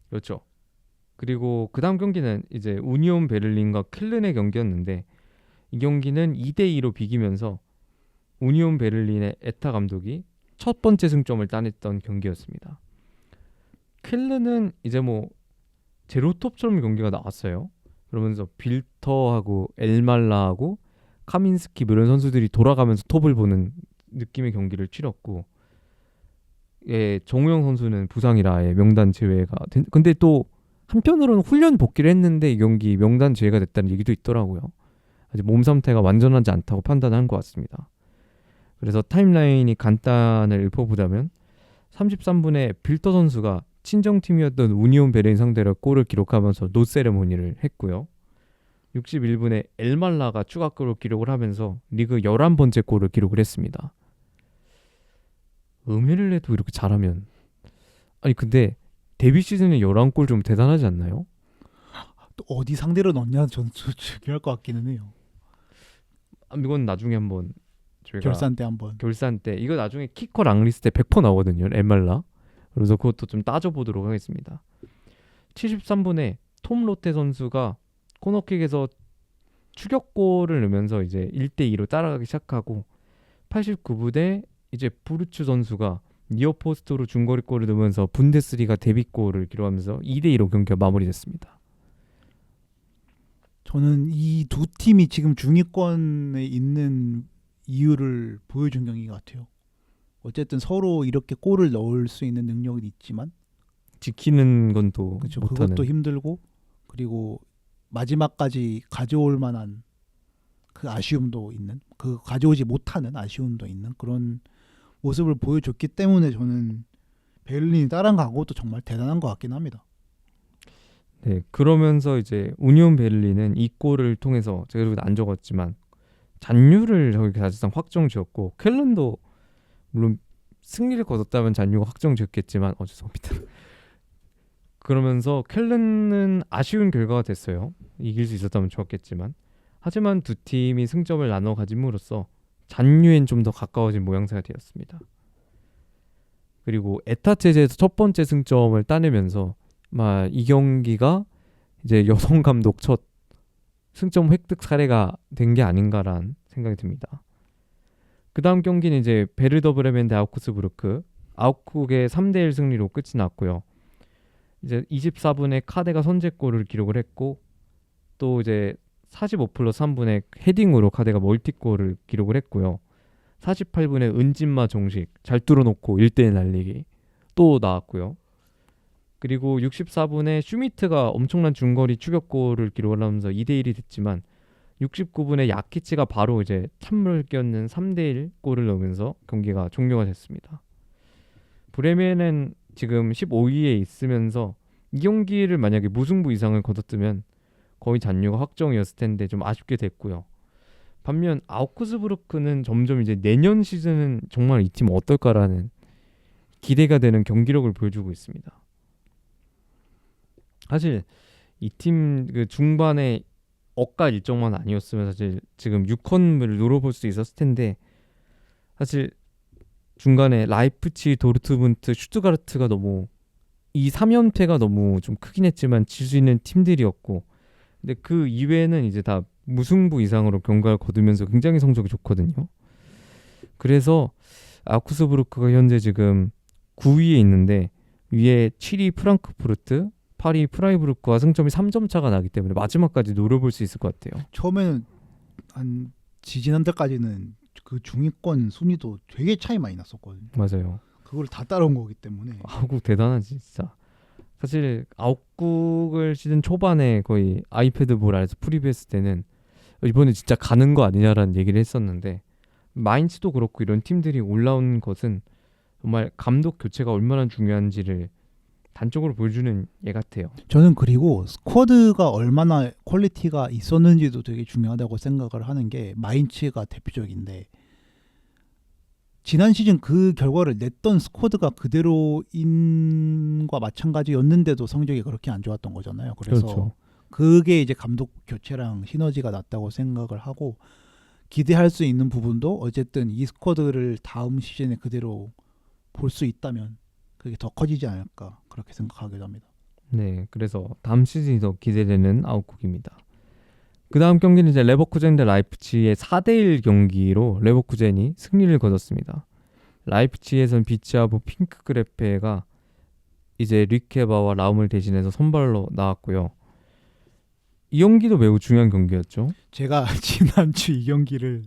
그렇죠. 그리고 그 다음 경기는 이제 우니온 베를린과 켈른의 경기였는데 이 경기는 2대2로 비기면서 우니온 베를린의 에타 감독이 첫 번째 승점을 따냈던 경기였습니다. 켈른은 이제 뭐 제로톱처럼 경기가 나왔어요. 그러면서 빌터하고 엘말라하고 카민스키 이런 선수들이 돌아가면서 톱을 보는 느낌의 경기를 치렀고, 예, 정우영 선수는 부상이라 명단 제외가 근데 또 한편으로는 훈련 복귀를 했는데 이 경기 명단 제외가 됐다는 얘기도 있더라고요. 아직 몸 상태가 완전하지 않다고 판단한 것 같습니다. 그래서 타임라인이 간단을 읊어보자면 33분에 빌터 선수가 친정팀이었던 우니온 베를린 상대로 골을 기록하면서 노세레모니를 했고요. 61분에 엘말라가 추가골을 기록을 하면서 리그 11번째 골을 기록을 했습니다. 음해를 내도 이렇게 잘하면, 아니 근데 데뷔 시즌에 11골 좀 대단하지 않나요? 또 어디 상대로 넣냐 저는 중요할 것 같기는 해요. 이건 나중에 한번 저희가 결산 때 한번. 결산 때 이거 나중에 키커 랑리스트에 100% 나오거든요. 엘말라. 그래서 그것도 좀 따져보도록 하겠습니다. 73분에 톰 로테 선수가 코너킥에서 추격골을 넣으면서 이제 1대2로 따라가기 시작하고 89분에 이제 부르츠 선수가 니어포스트로 중거리골을 넣으면서 분데스리가 데뷔골을 기록하면서 2대2로 경기가 마무리됐습니다. 저는 이 두 팀이 지금 중위권에 있는 이유를 보여준 경기 같아요. 어쨌든 서로 이렇게 골을 넣을 수 있는 능력은 있지만 지키는 건 또 그렇죠. 못하는. 그것도 힘들고 그리고 마지막까지 가져올 만한 그 아쉬움도 있는, 그 가져오지 못하는 아쉬움도 있는 그런 모습을 보여줬기 때문에 저는 베를린이 따라간 것도 정말 대단한 것 같긴 합니다. 네, 그러면서 이제 우니온 베를린은 이 골을 통해서 제가 여기 안 적었지만 잔류를 저기 사실상 확정지었고 켈른도 물론 승리를 거뒀다면 잔류가 확정지었겠지만 죄송합니다. 그러면서 켈른은 아쉬운 결과가 됐어요. 이길 수 있었다면 좋았겠지만 하지만 두 팀이 승점을 나눠 가짐으로써 잔류엔 좀 더 가까워진 모양새가 되었습니다. 그리고 에타 체제에서 첫 번째 승점을 따내면서 이 경기가 이제 여성 감독 첫 승점 획득 사례가 된 게 아닌가란 생각이 듭니다. 그 다음 경기는 이제 베르더 브레멘 대 아우크스부르크, 아우크의 3대1 승리로 끝이 났고요. 이제 24분에 카데가 선제골을 기록을 했고 또 이제 45 플러스 3분에 헤딩으로 카데가 멀티골을 기록을 했고요. 48분에 은진마 종식 잘 뚫어놓고 1대1 날리기 또 나왔고요. 그리고 64분에 슈미트가 엄청난 중거리 추격골을 기록을 하면서 2대1이 됐지만 69분에 야키치가 바로 이제 찬물을 끼얹는 3대1 골을 넣으면서 경기가 종료가 됐습니다. 브레멘은 지금 15위에 있으면서 이 경기를 만약에 무승부 이상을 거뒀으면 거의 잔류가 확정이었을 텐데 좀 아쉽게 됐고요. 반면 아우크스부르크는 점점 이제 내년 시즌은 정말 이 팀 어떨까라는 기대가 되는 경기력을 보여주고 있습니다. 사실 이 팀 그 중반에 억가 일정만 아니었으면 사실 지금 6컨을 노려볼 수 있었을 텐데 사실 중간에 라이프치히, 도르트문트, 슈투가르트가 너무 이 3연패가 너무 좀 크긴 했지만 질 수 있는 팀들이었고 근데 그 이외에는 이제 다 무승부 이상으로 경과를 거두면서 굉장히 성적이 좋거든요. 그래서 아우크스부르크가 현재 지금 9위에 있는데 위에 7위 프랑크푸르트, 8위 프라이부르크와 승점이 3점 차가 나기 때문에 마지막까지 노려볼 수 있을 것 같아요. 처음에는 한 지지난달까지는 그 중위권 순위도 되게 차이 많이 났었거든요. 맞아요. 그걸 다 따라온 거기 때문에 한국 대단하지 진짜. 사실 아웃국을 시즌 초반에 거의 아이패드볼 안에서 프리뷰했을 때는 이번에 진짜 가는 거 아니냐라는 얘기를 했었는데 마인츠도 그렇고 이런 팀들이 올라온 것은 정말 감독 교체가 얼마나 중요한지를 단적으로 보여주는 예 같아요. 저는 그리고 스쿼드가 얼마나 퀄리티가 있었는지도 되게 중요하다고 생각을 하는 게 마인츠가 대표적인데 지난 시즌 그 결과를 냈던 스쿼드가 그대로인과 마찬가지였는데도 성적이 그렇게 안 좋았던 거잖아요. 그래서 그렇죠. 그게 이제 감독 교체랑 시너지가 났다고 생각을 하고 기대할 수 있는 부분도 어쨌든 이 스쿼드를 다음 시즌에 그대로 볼 수 있다면 그게 더 커지지 않을까 그렇게 생각하기도 합니다. 네, 그래서 다음 시즌이 더 기대되는 아웃국입니다. 그 다음 경기는 이제 레버쿠젠 대 라이프치히의 4대1 경기로 레버쿠젠이 승리를 거뒀습니다. 라이프치히에선 비치하고 핑크그레페가 이제 리케바와 라움을 대신해서 선발로 나왔고요. 이 경기도 매우 중요한 경기였죠. 제가 지난주 이 경기를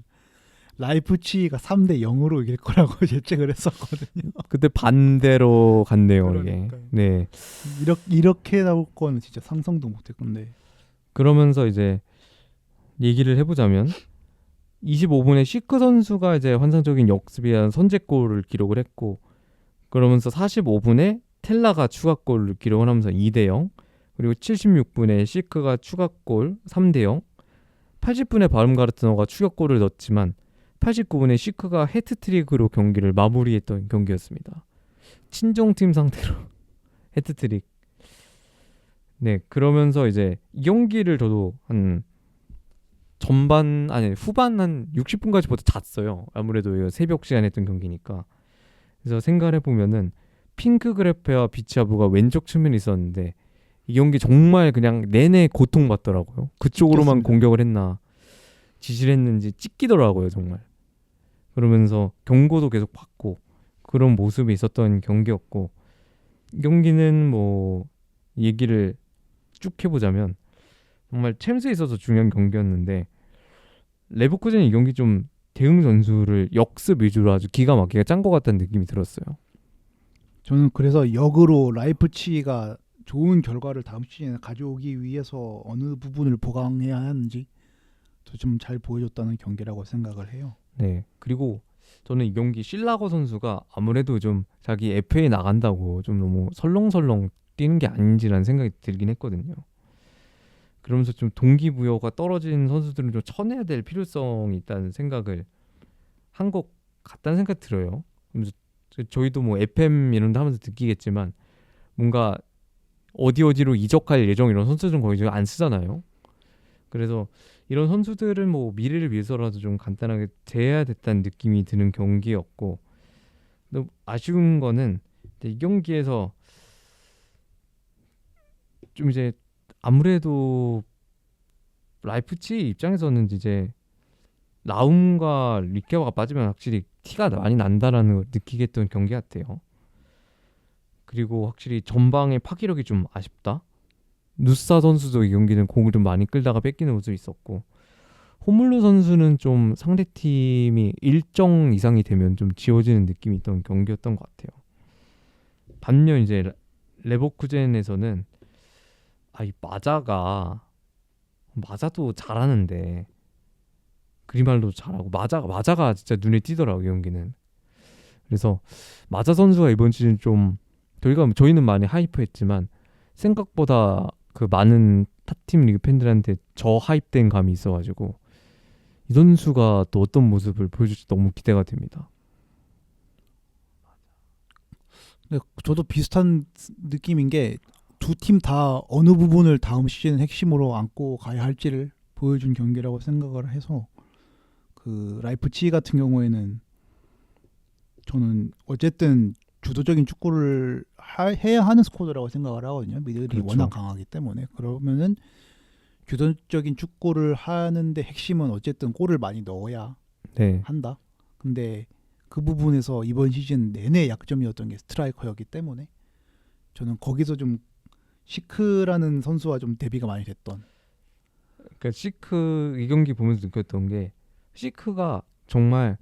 라이프치히가 3대 0으로 이길 거라고 예측을 했었거든요. 그때 반대로 갔네요, 이게. 그러니까요. 네. 이렇게 나올 거는 진짜 상상도 못했건데. 그러면서 이제 얘기를 해보자면 25분에 시크 선수가 이제 환상적인 역습이한 선제골을 기록을 했고 그러면서 45분에 텔라가 추가골을 기록을 하면서 2대0 그리고 76분에 시크가 추가골 3대0 80분에 바름가르트너가 추격골을 넣었지만 89분에 시크가 해트트릭으로 경기를 마무리했던 경기였습니다. 친정팀 상대로 해트트릭. 네, 그러면서 이제 이 경기를 저도 한 후반 한 60분까지 보다 잤어요. 아무래도 이거 새벽 시간에 했던 경기니까. 그래서 생각을 해보면은 핑크그래페와 비치아부가 왼쪽 측면에 있었는데 이 경기 정말 그냥 내내 고통받더라고요. 그쪽으로만 찢겼습니다. 공격을 했나 지시를 했는지 찢기더라고요 정말. 그러면서 경고도 계속 받고 그런 모습이 있었던 경기였고 이 경기는 뭐 얘기를 쭉 해보자면 정말 챔스에 있어서 중요한 경기였는데 레버쿠젠이 이 경기 좀 대응 전술을 역습 위주로 아주 기가 막히게 짠 것 같다는 느낌이 들었어요. 저는 그래서 역으로 라이프치히가 좋은 결과를 다음 시즌에 가져오기 위해서 어느 부분을 보강해야 하는지 좀 잘 보여줬다는 경기라고 생각을 해요. 네. 그리고 저는 이 경기 실라거 선수가 아무래도 좀 자기 FA 나간다고 좀 너무 설렁설렁 뛰는 게 아닌지라는 생각이 들긴 했거든요. 그러면서 좀 동기부여가 떨어진 선수들은 좀 쳐내야 될 필요성이 있다는 생각을 한 것 같다는 생각이 들어요. 그러면서 저희도 뭐 FM 이런 데 하면서 느끼겠지만 뭔가 어디로 이적할 예정 이런 선수들은 거의 안 쓰잖아요. 그래서 이런 선수들은 뭐 미래를 위해서라도 좀 간단하게 제해야 됐다는 느낌이 드는 경기였고 근데 아쉬운 거는 이 경기에서 좀 이제 아무래도 라이프치히 입장에서는 이제 라움과 리케바가 빠지면 확실히 티가 많이 난다라는 걸 느끼게 했던 경기 같아요. 그리고 확실히 전방의 파기력이 좀 아쉽다. 누사 선수도 이 경기는 공을 좀 많이 끌다가 뺏기는 모습이 있었고 호물루 선수는 좀 상대팀이 일정 이상이 되면 좀 지워지는 느낌이 있던 경기였던 것 같아요. 반면 이제 레버쿠젠에서는 이 마자도 잘하는데 그리말도 잘하고 마자가 진짜 눈에 띄더라고요 경기는. 그래서 마자 선수가 이번 시즌 좀 저희는 많이 하이프했지만 생각보다 그 많은 탑팀 리그 팬들한테 하이프된 감이 있어가지고 이 선수가 또 어떤 모습을 보여줄지 너무 기대가 됩니다. 근데 저도 비슷한 느낌인 게 두 팀 다 어느 부분을 다음 시즌 핵심으로 안고 가야 할지를 보여준 경기라고 생각을 해서 그 라이프치히 같은 경우에는 저는 어쨌든 주도적인 축구를 해야 하는 스쿼드라고 생각을 하거든요. 미들이 그렇죠. 워낙 강하기 때문에. 그러면은 주도적인 축구를 하는데 핵심은 어쨌든 골을 많이 넣어야 네, 한다. 근데 그 부분에서 이번 시즌 내내 약점이었던 게 스트라이커였기 때문에 저는 거기서 좀 시크라는 선수와 좀 대비가 많이 됐던. 그러니까 시크 이 경기 보면서 느꼈던 게 시크가 정말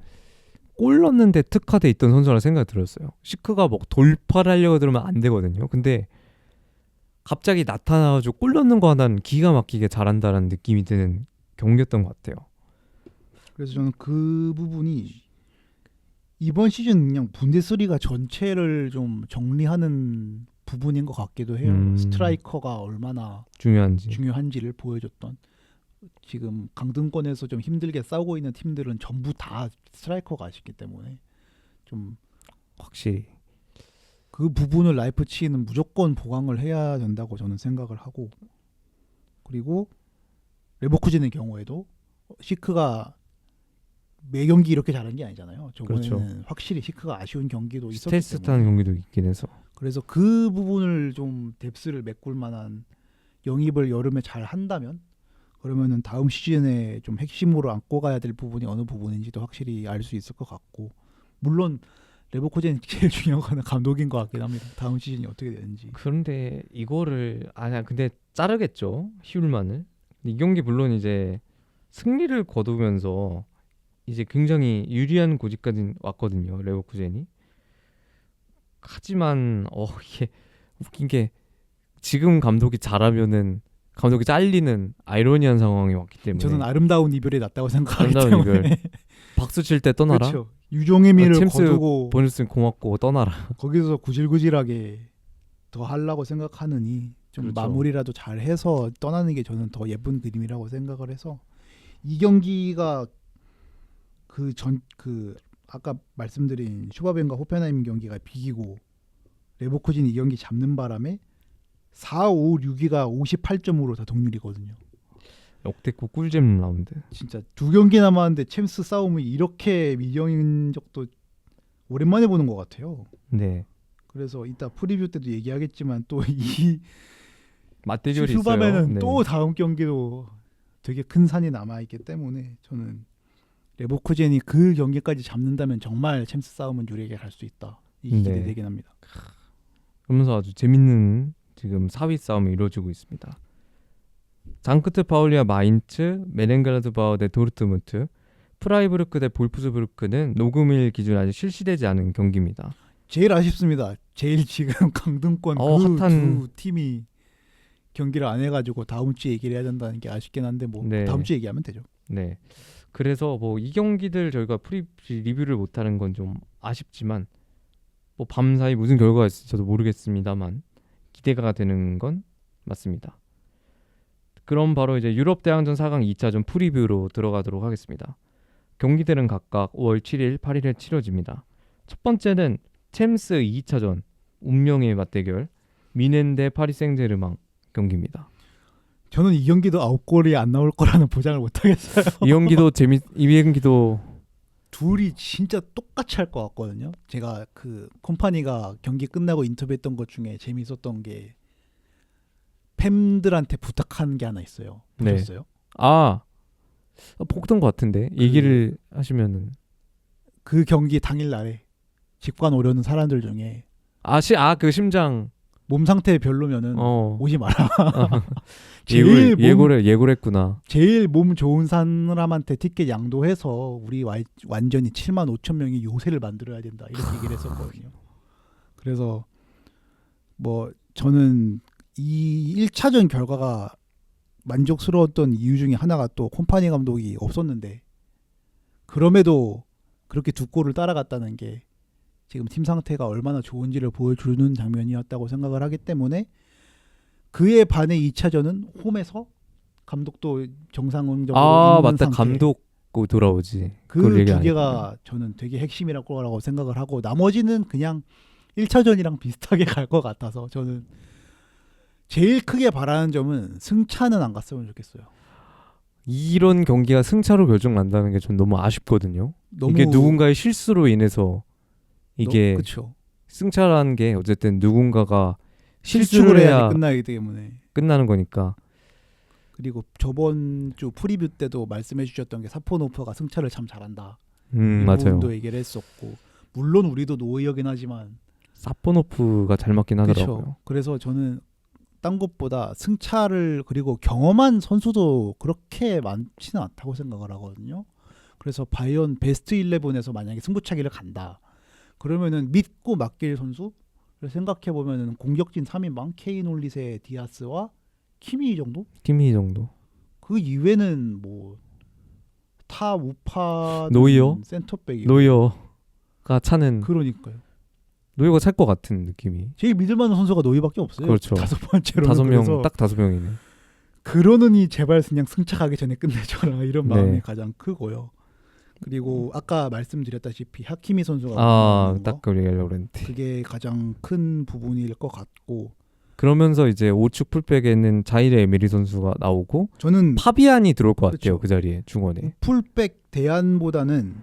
골 넣는데 특화돼 있던 선수라 생각이 들었어요. 시크가 뭐 돌파를 하려고 들으면 안 되거든요. 근데 갑자기 나타나가지고 골 넣는 거 하나는 기가 막히게 잘한다라는 느낌이 드는 경기였던 것 같아요. 그래서 저는 그 부분이 이번 시즌 그냥 분데스리가 전체를 좀 정리하는 부분인 것 같기도 해요. 스트라이커가 얼마나 중요한지를 보여줬던. 지금 강등권에서 좀 힘들게 싸우고 있는 팀들은 전부 다 스트라이커가 아쉽기 때문에 좀 확실히 그 부분을 라이프치히는 무조건 보강을 해야 된다고 저는 생각을 하고, 그리고 레버쿠젠의 경우에도 시크가 매 경기 이렇게 잘한 게 아니잖아요. 저번에는 그렇죠. 확실히 시크가 아쉬운 경기도 있었기 스트레스 때문에 타는 경기도 있긴 해서 그래서 그 부분을 좀 뎁스를 메꿀 만한 영입을 여름에 잘 한다면 그러면은 다음 시즌에 좀 핵심으로 안고 가야 될 부분이 어느 부분인지도 확실히 알 수 있을 것 같고, 물론 레버쿠젠 제일 중요한 거는 감독인 것 같긴 합니다. 다음 시즌이 어떻게 되는지. 그런데 이거를 아니야 근데 자르겠죠 히울만을. 이 경기 물론 이제 승리를 거두면서 이제 굉장히 유리한 고지까지 왔거든요 레버쿠젠이. 하지만 이게 웃긴 게 지금 감독이 잘하면은 감독이 잘리는 아이러니한 상황이 왔기 때문에 저는 아름다운 이별이 낫다고 생각하기 아름다운 때문에 이별. 박수 칠 때 떠나라. 그렇죠. 유종의미를 챔스 거두고 보냈으면 고맙고 떠나라. 거기서 구질구질하게 더 하려고 생각하느니 좀 그렇죠. 마무리라도 잘 해서 떠나는 게 저는 더 예쁜 그림이라고 생각을 해서, 이 경기가 그 아까 말씀드린 슈바벤과 호펜하임 경기가 비기고 레버쿠젠이 이 경기 잡는 바람에 4, 5, 6위가 58점으로 다 동률이거든요. 역대급 꿀잼 라운드. 진짜 두 경기 남았는데 챔스 싸움이 이렇게 미정인 적도 오랜만에 보는 것 같아요. 네. 그래서 이따 프리뷰 때도 얘기하겠지만 또 이 맞대결이 슈바벤은 있어요. 네. 또 다음 경기도 되게 큰 산이 남아있기 때문에 저는 레버쿠젠이 그 경기까지 잡는다면 정말 챔스 싸움은 유리하게 갈 수 있다. 이 기대되긴 합니다. 그러면서 아주 재밌는 지금 4위 싸움이 이루어지고 있습니다. 장크트 파울리아 마인츠, 메넨글라드바흐 대 도르트문트, 프라이부르크 대 볼프스부르크는 녹음일 기준 아직 실시되지 않은 경기입니다. 제일 아쉽습니다. 제일 지금 강등권 그 두 팀이 경기를 안 해가지고 다음 주에 얘기를 해야 된다는 게 아쉽긴 한데 뭐 네. 다음 주에 얘기하면 되죠. 네. 그래서 뭐 이 경기들 저희가 리뷰를 못하는 건 좀 아쉽지만 뭐 밤사이 무슨 결과가 있을지 저도 모르겠습니다만 기대가 되는 건 맞습니다. 그럼 바로 이제 유럽 대항전 4강 2차전 프리뷰로 들어가도록 하겠습니다. 경기들은 각각 5월 7일, 8일에 치러집니다. 첫 번째는 챔스 2차전 운명의 맞대결 미넨 대 파리 생제르맹 경기입니다. 저는 이 경기도 9골이 안 나올 거라는 보장을 못 하겠어요. 이 경기도 둘이 진짜 똑같이 할 것 같거든요. 제가 그 콤파니가 경기 끝나고 인터뷰했던 것 중에 재밌었던 게 팬들한테 부탁하는 게 하나 있어요. 보셨어요? 복던 것 같은데 얘기를 하시면은 그 경기 당일 날에 직관 오려는 사람들 중에 그 심장 몸 상태 별로면은 오지 마라. 예고했구나. 제일 몸 좋은 사람한테 티켓 양도해서 우리 완전히 7만 5천 명이 요새를 만들어야 된다 이렇게 얘기를 했었거든요. 그래서 뭐 저는 이 1차전 결과가 만족스러웠던 이유 중에 하나가 또 콤파니 감독이 없었는데 그럼에도 그렇게 두 골을 따라갔다는 게 지금 팀 상태가 얼마나 좋은지를 보여주는 장면이었다고 생각을 하기 때문에 그에 반해 2차전은 홈에서 감독도 정상적으로 있는 맞다. 상태. 감독 돌아오지. 그 두 개가 저는 되게 핵심이라고 생각을 하고 나머지는 그냥 1차전이랑 비슷하게 갈 것 같아서 저는 제일 크게 바라는 점은 승차는 안 갔으면 좋겠어요. 이런 경기가 승차로 결정난다는 게 전 너무 아쉽거든요. 이게 누군가의 실수로 인해서 이게 그쵸. 승차라는 게 어쨌든 누군가가 실수를 해야 끝나기 때문에 끝나는 거니까. 그리고 저번 주 프리뷰 때도 말씀해 주셨던 게 사포노프가 승차를 참 잘한다. 맞아요. 부분도 얘기를 했었고 물론 우리도 노이어긴 하지만 사포노프가 잘 맞긴 하더라고요. 그쵸. 그래서 저는 딴 것보다 승차를 그리고 경험한 선수도 그렇게 많지는 않다고 생각을 하거든요. 그래서 바이언 베스트 11에서 만약에 승부차기를 간다. 그러면은 믿고 맡길 선수 그래서 생각해 보면은 공격진 3인방 케인 올리세 디아스와 키미 정도? 키미 정도. 그 이외는 뭐 타 우파 노이어? 센터백이고 노이어가 차는 그러니까요. 노이어가 찰 것 같은 느낌이. 제일 믿을 만한 선수가 노이밖에 없어요. 그렇죠. 다섯 번째로 5명 딱 5명이네. 그러느니 제발 그냥 승차가기 전에 끝내줘라 이런 마음이 네. 가장 크고요. 그리고 아까 말씀드렸다시피 하키미 선수가 딱 그걸 얘기하려고 그랬는데. 그게 가장 큰 부분일 것 같고 그러면서 이제 우측 풀백에는 자이레 에메리 선수가 나오고 저는 파비안이 들어올 것 같아요. 그렇죠. 그 자리에 중원에. 풀백 대안보다는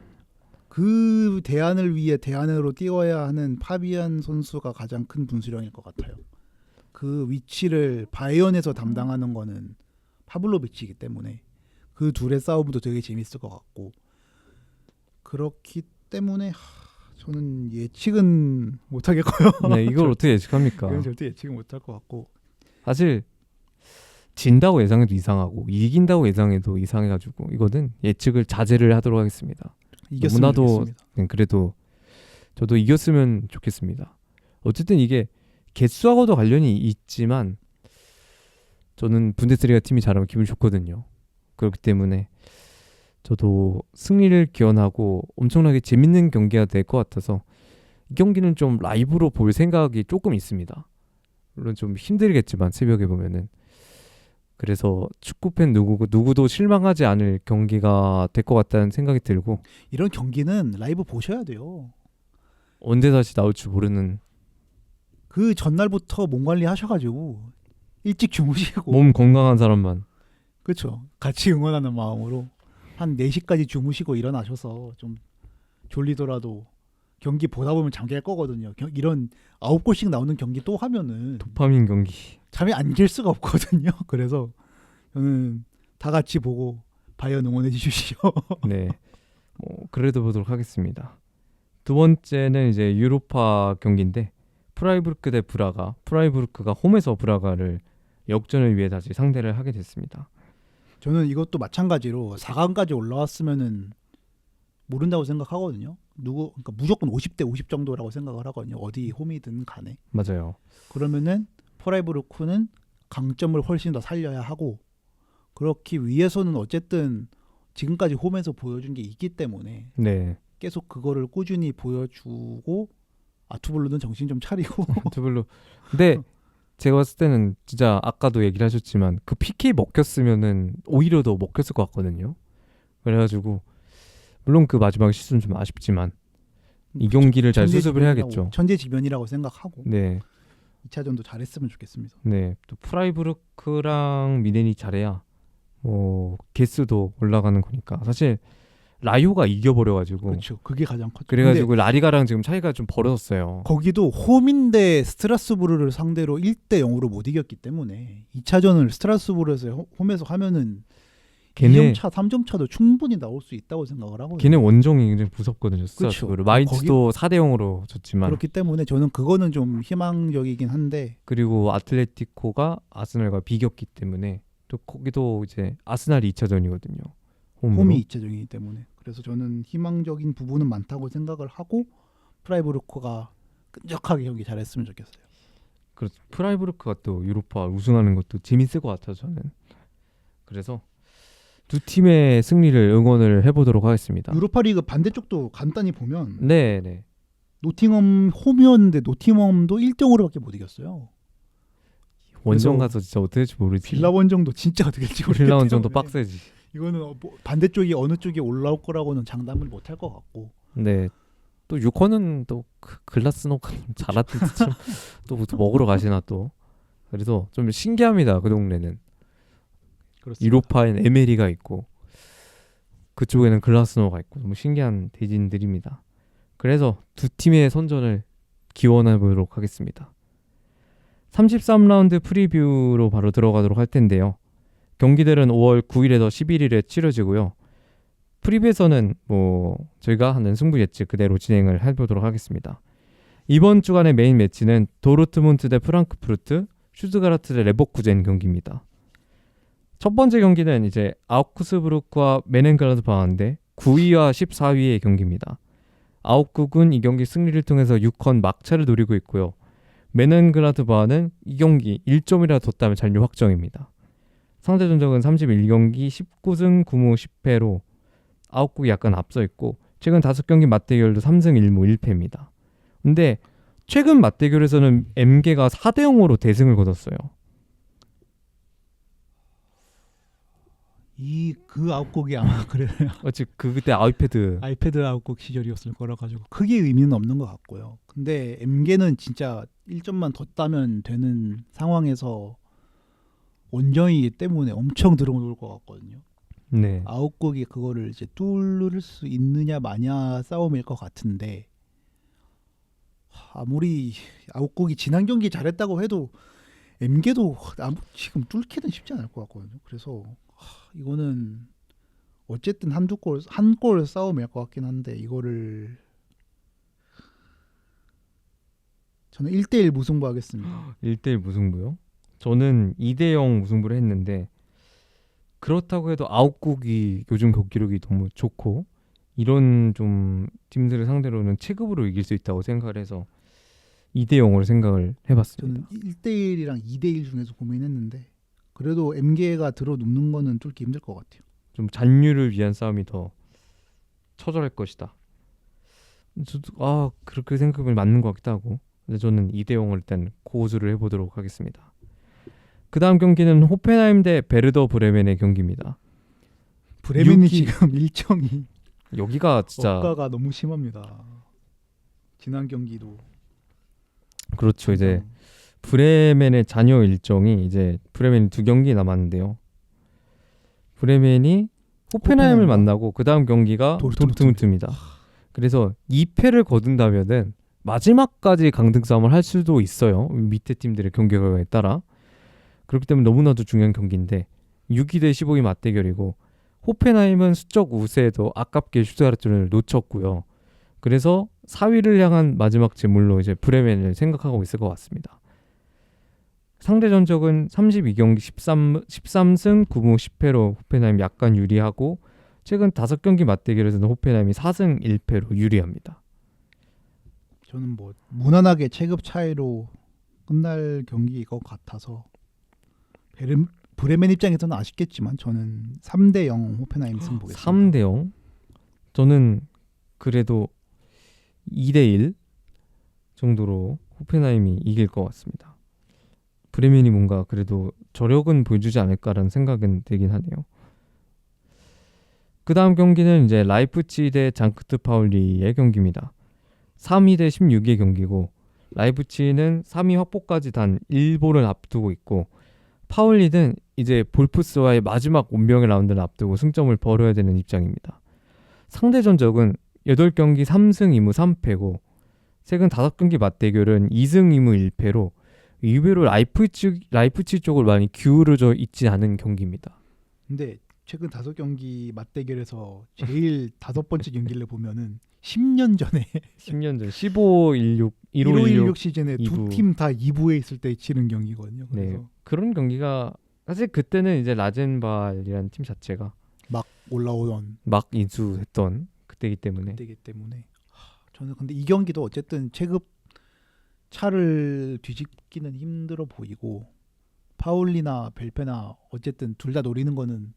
그 대안을 위해 대안으로 띄워야 하는 파비안 선수가 가장 큰 분수령일 것 같아요. 그 위치를 바이언에서 담당하는 거는 파블로비치이기 때문에 그 둘의 싸움도 되게 재밌을 것 같고 그렇기 때문에 저는 예측은 못하겠고요. 네, 이걸 어떻게 예측합니까? 이건 절대 예측은 못할 것 같고 사실 진다고 예상해도 이상하고 이긴다고 예상해도 이상해가지고 이거는 예측을 자제를 하도록 하겠습니다. 이겼으면 너무나도 좋겠습니다. 그래도 저도 이겼으면 좋겠습니다. 어쨌든 이게 개수하고도 관련이 있지만 저는 분데스리가 팀이 잘하면 기분이 좋거든요. 그렇기 때문에 저도 승리를 기원하고 엄청나게 재밌는 경기가 될 것 같아서 이 경기는 좀 라이브로 볼 생각이 조금 있습니다. 물론 좀 힘들겠지만 새벽에 보면은 그래서 축구팬 누구도 실망하지 않을 경기가 될 것 같다는 생각이 들고 이런 경기는 라이브 보셔야 돼요. 언제 다시 나올지 모르는 그 전날부터 몸 관리 하셔가지고 일찍 주무시고 몸 건강한 사람만 그렇죠. 같이 응원하는 마음으로 한 4시까지 주무시고 일어나셔서 좀 졸리더라도 경기 보다 보면 잠잘 거거든요. 이런 9골씩 나오는 경기 또 하면은 도파민 경기. 잠이 안 잘 수가 없거든요. 그래서 저는 다 같이 보고 바이언 응원해 주십시오. 네, 뭐 그래도 보도록 하겠습니다. 두 번째는 이제 유로파 경기인데 프라이부르크 대 브라가. 프라이부르크가 홈에서 브라가를 역전을 위해 다시 상대를 하게 됐습니다. 저는 이것도 마찬가지로 4강까지 올라왔으면은 모른다고 생각하거든요. 그러니까 무조건 50대 50 정도라고 생각을 하거든요. 어디 홈이든 간에. 맞아요. 그러면은 프라이부르크는 강점을 훨씬 더 살려야 하고 그렇기 위해서는 어쨌든 지금까지 홈에서 보여준 게 있기 때문에 네, 계속 그거를 꾸준히 보여주고 아투블루는 정신 좀 차리고 투블로. 근데 제가 봤을 때는 진짜 아까도 얘기를 하셨지만 그 PK 먹혔으면은 오히려 더 먹혔을 것 같거든요. 그래가지고 물론 그 마지막 실수는 좀 아쉽지만 이 경기를 잘 수습을 해야겠죠. 천재지변이라고 생각하고 네, 2차전도 잘했으면 좋겠습니다. 네. 또 프라이부르크랑 미넨이 잘해야 뭐 개수도 올라가는 거니까. 사실 라요가 이겨버려가지고 그렇죠. 그게 가장 컸죠. 그래가지고 라리가랑 지금 차이가 좀 벌어졌어요. 거기도 홈인데 스트라스부르를 상대로 1대 0으로 못 이겼기 때문에 2차전을 스트라스부르에서 홈에서 하면은 걔네 2점 차, 3점 차도 충분히 나올 수 있다고 생각을 하거든요. 걔네 원정이 굉장히 무섭거든요. 스트라스부르. 그렇죠. 마인츠도 4대 0으로 졌지만 그렇기 때문에 저는 그거는 좀 희망적이긴 한데 그리고 아틀레티코가 아스날과 비겼기 때문에 또 거기도 이제 아스날이 2차전이거든요. 홈이 2차전이기 때문에 그래서 저는 희망적인 부분은 많다고 생각을 하고 프라이부르크가 끈적하게 경기 잘했으면 좋겠어요. 그렇죠. 프라이부르크가 또 유로파 우승하는 것도 재밌을 것 같아요. 저는. 그래서 두 팀의 승리를 응원을 해보도록 하겠습니다. 유로파리그 반대쪽도 간단히 보면 네. 노팅엄 홈이었는데 노팅엄도 1-0으로밖에 못 이겼어요. 원정 가서 진짜 어떻게 될지 모르지. 빌라 원정도 진짜 어떻게 될지 모르겠기 빌라 원정도 때문에 빡세지. 이거는 반대쪽이 어느 쪽에 올라올 거라고는 장담을 못 할 것 같고 네. 또 6호는 또 글라스노가 잘하던 또 먹으러 가시나 또. 그래서 좀 신기합니다. 그 동네는. 그렇습니다. 유로파엔 에메리가 있고 그쪽에는 글라스노가 있고 너무 신기한 대진들입니다. 그래서 두 팀의 선전을 기원해 보도록 하겠습니다. 33라운드 프리뷰로 바로 들어가도록 할 텐데요. 경기들은 5월 9일에서 11일에 치러지고요. 프리뷰에서는 뭐 저희가 하는 승부 예측 그대로 진행을 해보도록 하겠습니다. 이번 주간의 메인 매치는 도르트문트 대 프랑크푸르트, 슈트가르트 대 레버쿠젠 경기입니다. 첫 번째 경기는 이제 아우크스부르크와 메넨글라드바흐인데 9위와 14위의 경기입니다. 아우크군 이 경기 승리를 통해서 6권 막차를 노리고 있고요. 메넨그라드바흐는 이 경기 1점이라 뒀다면 잔류 확정입니다. 상대 전적은 31경기 19승 9무 10패로 아웃국이 약간 앞서 있고 최근 5경기 맞대결도 3승 1무 1패입니다. 근데 최근 맞대결에서는 MG가 4대0으로 대승을 거뒀어요. 그 아웃곡이 아마 그래 그때 아이패드 아이패드 아웃곡 시절이었을 거라 가지고 크게 의미는 없는 것 같고요. 근데 MG는 진짜 1점만 더 따면 되는 상황에서 원정이기 때문에 엄청 들어올 것 같거든요. 네. 아웃곡이 그거를 이제 뚫을 수 있느냐 마냐 싸움일 것 같은데 아무리 아웃곡이 지난 경기 잘했다고 해도 MG도 지금 뚫기는 쉽지 않을 것 같거든요. 그래서 이거는 어쨌든 한 골 싸움일 것 같긴 한데 이거를 저는 1대1 무승부 하겠습니다. 1대1 무승부요? 저는 2대0 무승부를 했는데 그렇다고 해도 아웃국이 요즘 경기력이 너무 좋고 이런 좀 팀들을 상대로는 체급으로 이길 수 있다고 생각을 해서 2대0으로 생각을 해봤습니다. 저는 1대1이랑 2대1 중에서 고민했는데 그래도 MG가 들어눕는 거는 뚫기 힘들 것 같아요. 좀 잔류를 위한 싸움이 더 처절할 것이다. 저도 그렇게 생각하면 맞는 것 같기도 하고 근데 저는 2대0을 일단 고수를 해보도록 하겠습니다. 그 다음 경기는 호펜하임 대 베르더 브레멘의 경기입니다. 브레멘이 지금 일정이 여기가 진짜 억가가 너무 심합니다. 지난 경기도 그렇죠. 이제 브레멘의 잔여 일정이 이제 브레멘이 2경기 남았는데요. 브레멘이 호펜하임을 만나고 그 다음 경기가 도르트문트입니다. 그래서 2패를 거둔다면은 마지막까지 강등 싸움을 할 수도 있어요. 밑에 팀들의 경기 결과에 따라. 그렇기 때문에 너무나도 중요한 경기인데 6위 대 15위 맞대결이고 호펜하임은 수적 우세에도 아깝게 슈트가르트를 놓쳤고요. 그래서 4위를 향한 마지막 제물로 이제 브레멘을 생각하고 있을 것 같습니다. 상대 전적은 32경기 13승 9무 10패로 호펜하임 약간 유리하고 최근 5경기 맞대결에서는 호펜하임이 4승 1패로 유리합니다. 저는 뭐 무난하게 체급 차이로 끝날 경기일 것 같아서 브레멘 입장에서는 아쉽겠지만 저는 3대0 호펜하임 승 보겠습니다. 3대0? 저는 그래도 2대1 정도로 호펜하임이 이길 것 같습니다. 브레멘이 뭔가 그래도 저력은 보여주지 않을까라는 생각은 들긴 하네요. 그 다음 경기는 이제 라이프치히 대 장크트 파울리의 경기입니다. 3위 대 16위의 경기고 라이프치히는 3위 확보까지 단 1볼을 앞두고 있고 파울리는 이제 볼프스와의 마지막 운명의 라운드를 앞두고 승점을 벌어야 되는 입장입니다. 상대 전적은 8경기 3승 2무 3패고 최근 5경기 맞대결은 2승 2무 1패로 의외로 라이프치히 쪽을 많이 기울어져 있지 않은 경기입니다. 근데 최근 5경기 맞대결에서 제일 5번째 경기를 보면은 10년 전에 10년 전 15-16 15-16 시즌에 2부. 두 팀 다 2부에 있을 때 치른 경기거든요. 그래서 네, 그런 경기가 사실 그때는 이제 라젠발이라는 팀 자체가 막 올라오던 막 인수했던 그때이기 때문에 저는 근데 이 경기도 어쨌든 체급 차를 뒤집기는 힘들어 보이고 파울리나 벨페나 어쨌든 둘 다 노리는 거는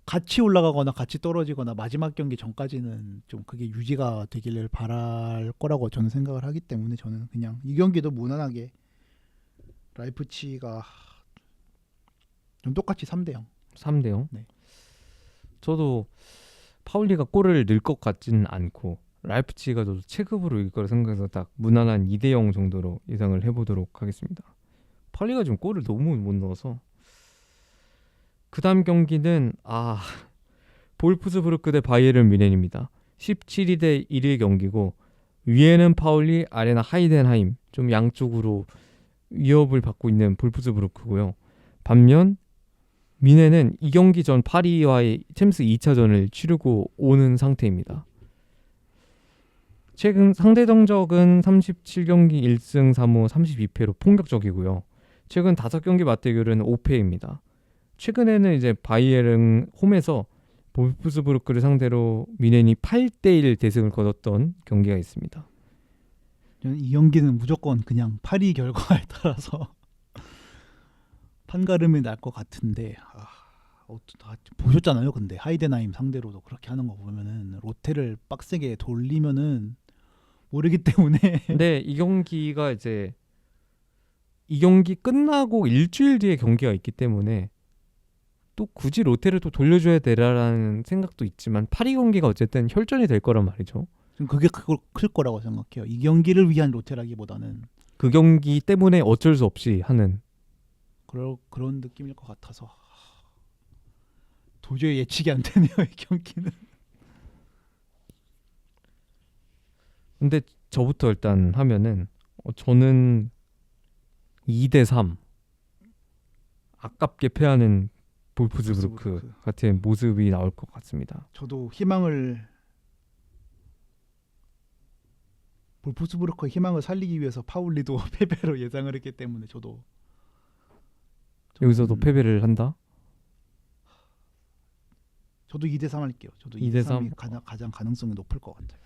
같이 올라가거나 같이 떨어지거나 마지막 경기 전까지는 좀 그게 유지가 되기를 바랄 거라고 저는 생각을 하기 때문에 저는 그냥 이 경기도 무난하게 라이프치히가 좀 똑같이 3대0. 3대0. 네. 저도 파울리가 골을 넣을 것 같지는 않고 라이프치히가 저도 체급으로 이길 거라 생각해서 딱 무난한 2대0 정도로 예상을 해보도록 하겠습니다. 파울리가 지금 골을 너무 못 넣어서. 그 다음 경기는 볼프스부르크 대 바이에른 뮌헨입니다. 17위 대 1위 경기고 위에는 파울리, 아래는 하이덴하임, 좀 양쪽으로 위협을 받고 있는 볼프스부르크고요. 반면 뮌헨은 이 경기 전 파리와의 챔스 2차전을 치르고 오는 상태입니다. 최근 상대 정적은 37경기 1승 3무 32패로 폭격적이고요. 최근 5경기 맞대결은 5패입니다. 최근에는 이제 바이에른 홈에서 볼프스부르크를 상대로 뮌헨이 8대1 대승을 거뒀던 경기가 있습니다. 저는 이 경기는 무조건 그냥 파리 결과에 따라서 판가름이 날 것 같은데 보셨잖아요. 근데 하이덴하임 상대로도 그렇게 하는 거 보면은 로테를 빡세게 돌리면은 모르기 때문에 근데 이 경기가 이제 이 경기 끝나고 일주일 뒤에 경기가 있기 때문에 또 굳이 로테를 또 돌려줘야 되라는 생각도 있지만 파리 경기가 어쨌든 혈전이 될 거란 말이죠. 좀 그게 클 거라고 생각해요. 이 경기를 위한 로테라기보다는 그 경기 때문에 어쩔 수 없이 하는 그런 느낌일 것 같아서 도저히 예측이 안 되네요. 이 경기는. 근데 저부터 일단 하면은 저는 2대3 아깝게 패하는 볼프스부르크 같은 모습이 나올 것 같습니다. 저도 볼프스부르크의 희망을 살리기 위해서 파울리도 패배로 예상을 했기 때문에 저도 여기서도 패배를 한다? 저도 2대3 할게요. 저도 2대3 2대3이 가장 가능성이 높을 것 같아요.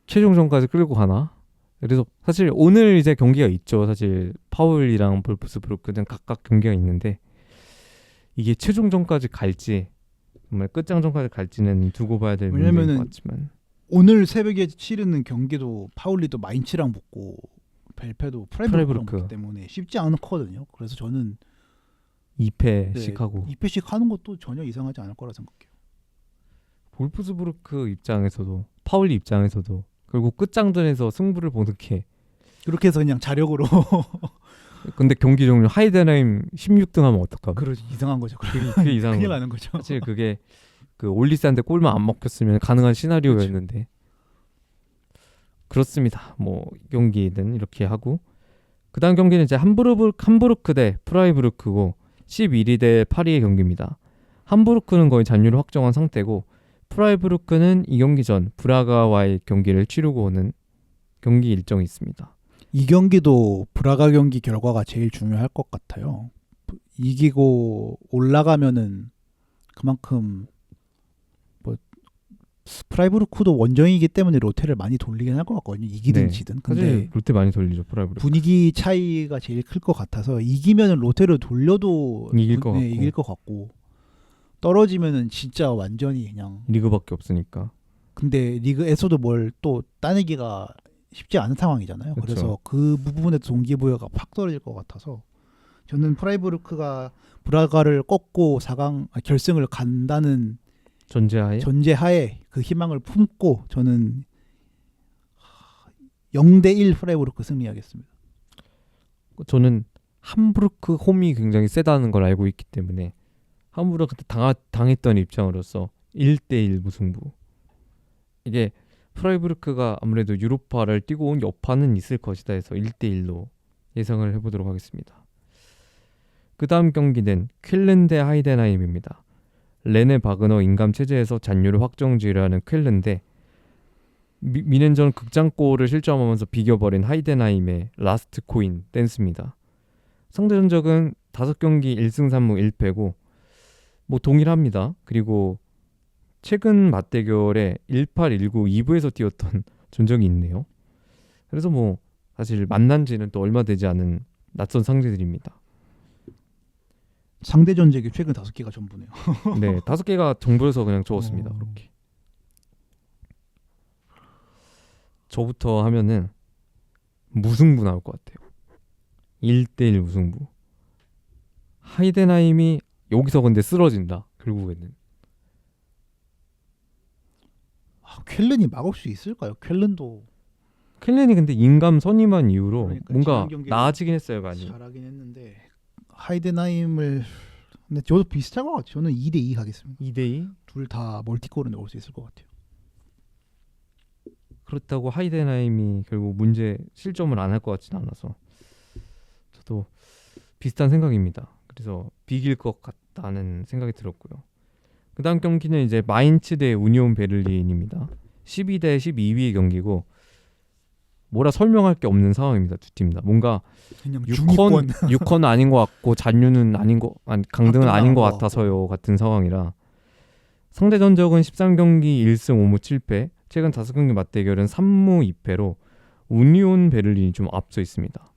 최종전까지 끌고 가나? 그래서 사실 오늘 이제 경기가 있죠. 사실 파울이랑 볼프스부르크는 각각 경기가 있는데 이게 최종전까지 갈지 정말 끝장전까지 갈지는 두고 봐야 될 문제인 것 같지만 오늘 새벽에 치르는 경기도 파울리도 마인츠랑 붙고 벨페도 프라이부르크랑 붙기 때문에 쉽지 않거든요. 그래서 저는 2패씩 하고 2패씩 하는 것도 전혀 이상하지 않을 거라 생각해요. 볼프스부르크 입장에서도 파울리 입장에서도 결국 끝장전에서 승부를 보는 게 그렇게 해서 그냥 자력으로 근데 경기 종료 하이덴하임 16등 하면 어떡하고 그러지 이상한 거죠. 그게 이상한 큰일 거죠. 나는 거죠. 사실 그게 그 올리스한테 골만 안 먹혔으면 가능한 시나리오였는데 그렇죠. 그렇습니다. 뭐 경기는 이렇게 하고 그다음 경기는 이제 함부르크 대 프라이부르크고 11위 대 8위의 경기입니다. 함부르크는 거의 잔류를 확정한 상태고 프라이부르크는 이 경기 전 브라가와의 경기를 치르고 오는 경기 일정이 있습니다. 이 경기도 브라가 경기 결과가 제일 중요할 것 같아요. 이기고 올라가면은 그만큼 뭐 프라이부르크도 원정이기 때문에 로테를 많이 돌리긴 할 것 같거든요. 이기든 지든. 근데 사실 로테 많이 돌리죠. 프라이부르크. 분위기 차이가 제일 클 것 같아서 이기면은 로테를 돌려도 이길 것 같고 떨어지면은 진짜 완전히 그냥 리그밖에 없으니까. 근데 리그에서도 뭘 또 따내기가 쉽지 않은 상황이잖아요. 그쵸. 그래서 그 부분에 동기부여가 확 떨어질 것 같아서 저는 프라이부르크가 브라가를 꺾고 4강 결승을 간다는 전제하에 그 희망을 품고 저는 0대1 프라이부르크 승리하겠습니다. 저는 함부르크 홈이 굉장히 세다는 걸 알고 있기 때문에 함부르크 당했던 입장으로서 1대1 무승부. 이게 프라이부르크가 아무래도 유로파를 뛰고 온 여파는 있을 것이다 해서 1대1로 예상을 해보도록 하겠습니다. 그 다음 경기는 쾰른 대 하이덴하임입니다. 레네 바그너 인감 체제에서 잔류를 확정지으려 하는 쾰른 대 미넨전 극장골을 실점하면서 비겨버린 하이덴하임의 라스트 코인 댄스입니다. 상대 전적은 5경기 1승 3무 1패고 뭐 동일합니다. 그리고 최근 맞대결에 18-19 2부에서 뛰었던 전적이 있네요. 그래서 뭐 사실 만난 지는 또 얼마 되지 않은 낯선 상대들입니다. 상대 전적이 최근 5개가 전부네요. 네, 5개가 정부여서 그냥 적었습니다. 그렇게. 저부터 하면은 무승부 나올 것 같아요. 1대1 무승부. 하이덴하임이 여기서 근데 쓰러진다. 결국에는. 쾰른이 막을 수 있을까요? 쾰른이 근데 인감 선임한 이후로 그러니까 뭔가 나아지긴 했어요. 많이. 잘하긴 했는데 하이덴하임을 근데 저도 비슷할 것 같아요. 저는 2대2 가겠습니다. 2대2? 둘 다 멀티골은 넣을 수 있을 것 같아요. 그렇다고 하이덴하임이 결국 실점을 안 할 것 같지는 않아서 저도 비슷한 생각입니다. 그래서 비길 것 같다는 생각이 들었고요. 그 다음 경기는 이제 마인츠 대 우니온 베를린입니다. 12대 12위의 경기고 뭐라 설명할 게 없는 상황입니다. 두 팀 다. 뭔가 그냥 6컨 아닌 것 같고 잔류는 강등은 아닌 것 같아서요 같은 상황이라 상대 전적은 13경기 1승 5무 7패 최근 5경기 맞대결은 3무 2패로 우니온 베를린이 좀 앞서 있습니다.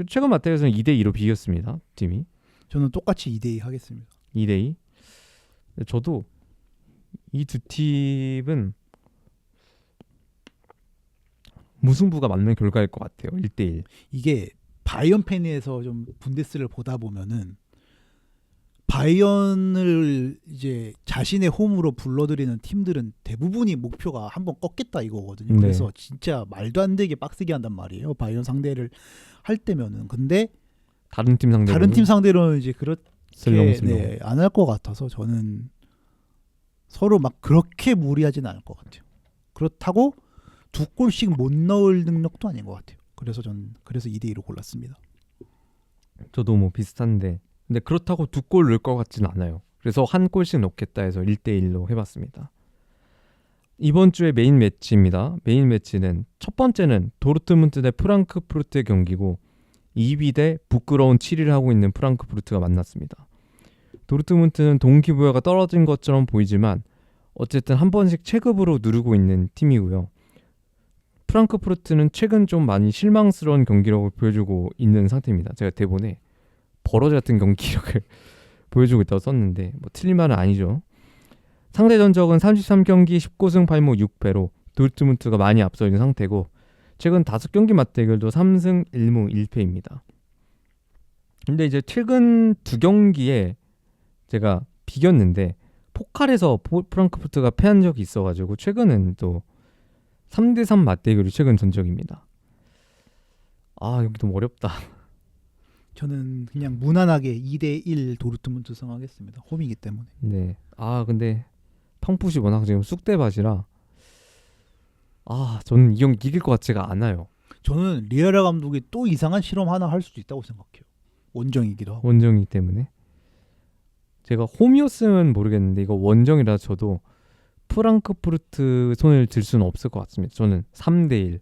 최근 맞대결에서는 2대2로 비겼습니다. 팀이. 저는 똑같이 2대2 하겠습니다. 2대2. 저도 이 두 팀은 무승부가 맞는 결과일 것 같아요. 1대1. 이게 바이언 팬에서 좀 분데스를 보다 보면은 바이언을 이제 자신의 홈으로 불러들이는 팀들은 대부분이 목표가 한번 꺾겠다 이거거든요. 네. 그래서 진짜 말도 안 되게 빡세게 한단 말이에요. 바이언 상대를 할 때면은. 근데 다른 팀 상대로는 이제 그렇게 슬렁슬렁. 안 할 것 같아서 저는 서로 막 그렇게 무리하지는 않을 것 같아요. 그렇다고 2골씩 못 넣을 능력도 아닌 것 같아요. 그래서 저는 2대2로 골랐습니다. 저도 뭐 비슷한데 근데 그렇다고 2골 넣을 것 같지는 않아요. 그래서 한 골씩 넣겠다 해서 1대1로 해봤습니다. 이번 주의 메인 매치입니다. 메인 매치는 첫 번째는 도르트문트 대 프랑크푸르트의 경기고 2위 대 부끄러운 7위를 하고 있는 프랑크푸르트가 만났습니다. 도르트문트는 동기부여가 떨어진 것처럼 보이지만 어쨌든 한 번씩 체급으로 누르고 있는 팀이고요. 프랑크푸르트는 최근 좀 많이 실망스러운 경기력을 보여주고 있는 상태입니다. 제가 대본에 버러지 같은 경기력을 보여주고 있다고 썼는데 뭐 틀린 말은 아니죠. 상대 전적은 33경기 19승 8무 6패로 도르트문트가 많이 앞서 있는 상태고 최근 5경기 맞대결도 3승 1무 1패입니다. 근데 이제 최근 2경기에 제가 비겼는데 포칼에서 프랑크푸르트가 패한 적이 있어가지고 최근은 또 3대3 맞대결이 최근 전적입니다. 아 여기 너무 어렵다. 저는 그냥 무난하게 2대1 도르트문트 승하겠습니다. 홈이기 때문에. 네. 아 근데 펑푸시 워낙 지금 쑥대밭이라 저는 이 경기 이길 것 같지가 않아요. 저는 리에라 감독이 또 이상한 실험 하나 할 수도 있다고 생각해요. 원정이기도 하고. 원정이기 때문에. 제가 홈이었으면 모르겠는데 이거 원정이라 저도 프랑크푸르트 손을 들 수는 없을 것 같습니다. 저는 3대1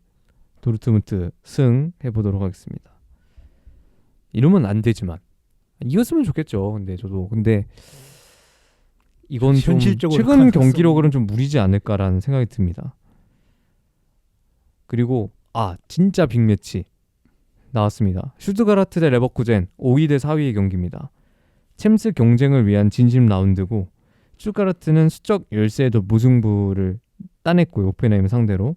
도르트문트 승 해보도록 하겠습니다. 이러면 안 되지만 이겼으면 좋겠죠. 근데 이건 좀 현실적으로 최근 가능성이- 경기력으로는 좀 무리지 않을까라는 생각이 듭니다. 그리고 진짜 빅매치 나왔습니다. 슈트가르트 대 레버쿠젠 5위 대 4위의 경기입니다. 챔스 경쟁을 위한 진심 라운드고 슈트가르트는 수적 열세에도 무승부를 따냈고요. 오펜하임 상대로.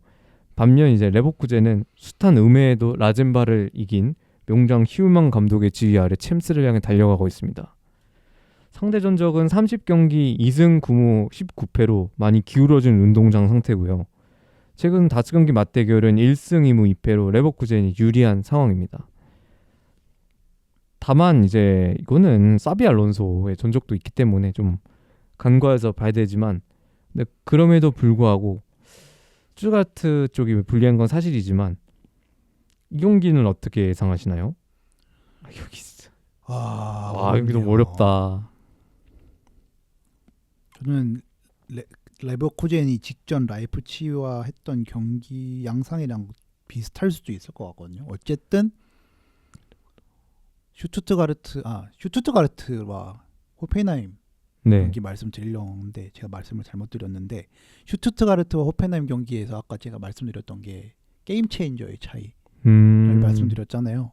반면 이제 레버쿠젠은 숱한 음해에도 라젠바를 이긴 명장 히우만 감독의 지휘 아래 챔스를 향해 달려가고 있습니다. 상대 전적은 30경기 2승 9무 19패로 많이 기울어진 운동장 상태고요. 최근 5경기 맞대결은 1승 2무 2패로 레버쿠젠이 유리한 상황입니다. 다만 이제 이거는 사비 알론소의 전적도 있기 때문에 좀 간과해서 봐야 되지만 근데 그럼에도 불구하고 슈트가르트 쪽이 불리한 건 사실이지만 이 경기는 어떻게 예상하시나요? 여기 있어. 여기 너무 어렵다. 저는 레버쿠젠이 직전 라이프치히와 했던 경기 양상이랑 비슷할 수도 있을 것 같거든요. 어쨌든 슈투트가르트와 호펜하임 네. 경기 말씀드리려는데 제가 말씀을 잘못 드렸는데 슈투트가르트와 호펜하임 경기에서 아까 제가 말씀드렸던 게 게임 체인저의 차이를 말씀드렸잖아요.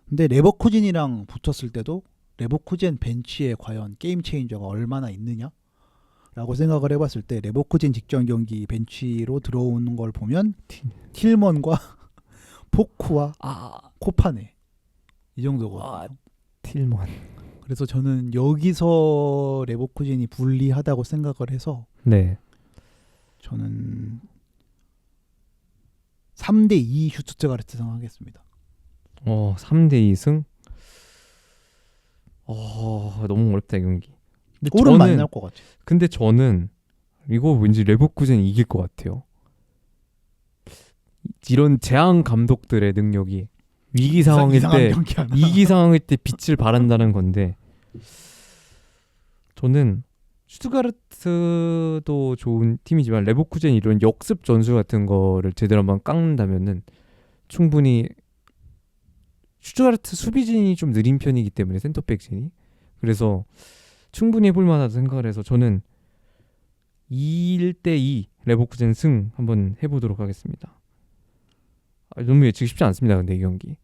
근데 레버쿠젠이랑 붙었을 때도 레버쿠젠 벤치에 과연 게임 체인저가 얼마나 있느냐? 라고 생각을 해봤을 때 레버쿠젠 직전 경기 벤치로 들어오는 걸 보면 틸먼과 포쿠와 코파네 이 정도거든요. 틸먼. 그래서 저는 여기서 레버쿠젠이 불리하다고 생각을 해서 네. 저는 3대2 슈투트가르트 승하겠습니다. 3대2 승? 너무 어렵다 이 경기. 근데 골은 많이 나올 것 같아요. 근데 저는 이거 왠지 레버쿠젠이 이길 것 같아요. 이런 재앙 감독들의 능력이 위기 상황일 때 빛을 발한다는 건데 저는 슈투가르트도 좋은 팀이지만 레버쿠젠 이런 역습 전술 같은 거를 제대로 한번 깎는다면은 충분히 슈투가르트 수비진이 좀 느린 편이기 때문에 센터백진이 그래서 충분히 해볼 만하다고 생각을 해서 저는 1대2 레버쿠젠 승 한번 해보도록 하겠습니다. 너무 예측 쉽지 않습니다. 근데 이 경기.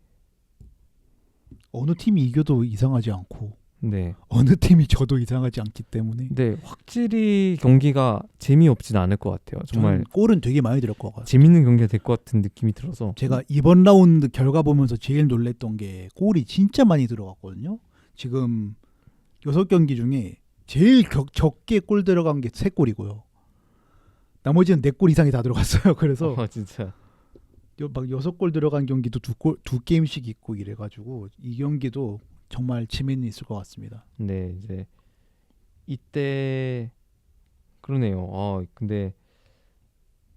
어느 팀이 이겨도 이상하지 않고 네. 어느 팀이 져도 이상하지 않기 때문에 근데 확실히 경기가 재미없진 않을 것 같아요. 정말 저는 골은 되게 많이 들을 것 같아요. 재밌는 경기가 될 것 같은 느낌이 들어서 제가 이번 라운드 결과 보면서 제일 놀랬던 게 골이 진짜 많이 들어갔거든요. 지금 6경기 중에 제일 적게 골 들어간 게 3골이고요. 나머지는 4골 이상이 다 들어갔어요. 그래서 진짜 막 6골 들어간 경기도 두 게임씩 있고 이래가지고 이 경기도 정말 재미는 있을 것 같습니다. 네 이제 이때 그러네요. 근데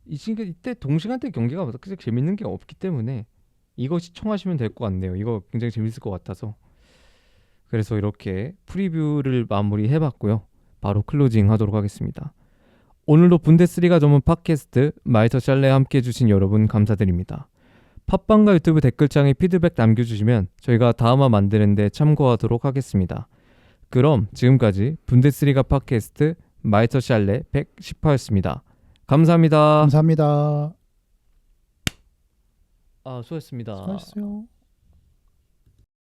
이때 동시간대 경기가 그렇게 재밌는 게 없기 때문에 이거 시청하시면 될 것 같네요. 이거 굉장히 재밌을 것 같아서 그래서 이렇게 프리뷰를 마무리해봤고요. 바로 클로징 하도록 하겠습니다. 오늘도 분데스리가 전문 팟캐스트 마이터 샬레와 함께 해주신 여러분 감사드립니다. 팟빵과 유튜브 댓글창에 피드백 남겨주시면 저희가 다음화 만드는데 참고하도록 하겠습니다. 그럼 지금까지 분데스리가 팟캐스트 마이터 샬레 110화였습니다. 감사합니다. 감사합니다. 수고했습니다. 수고하셨어요.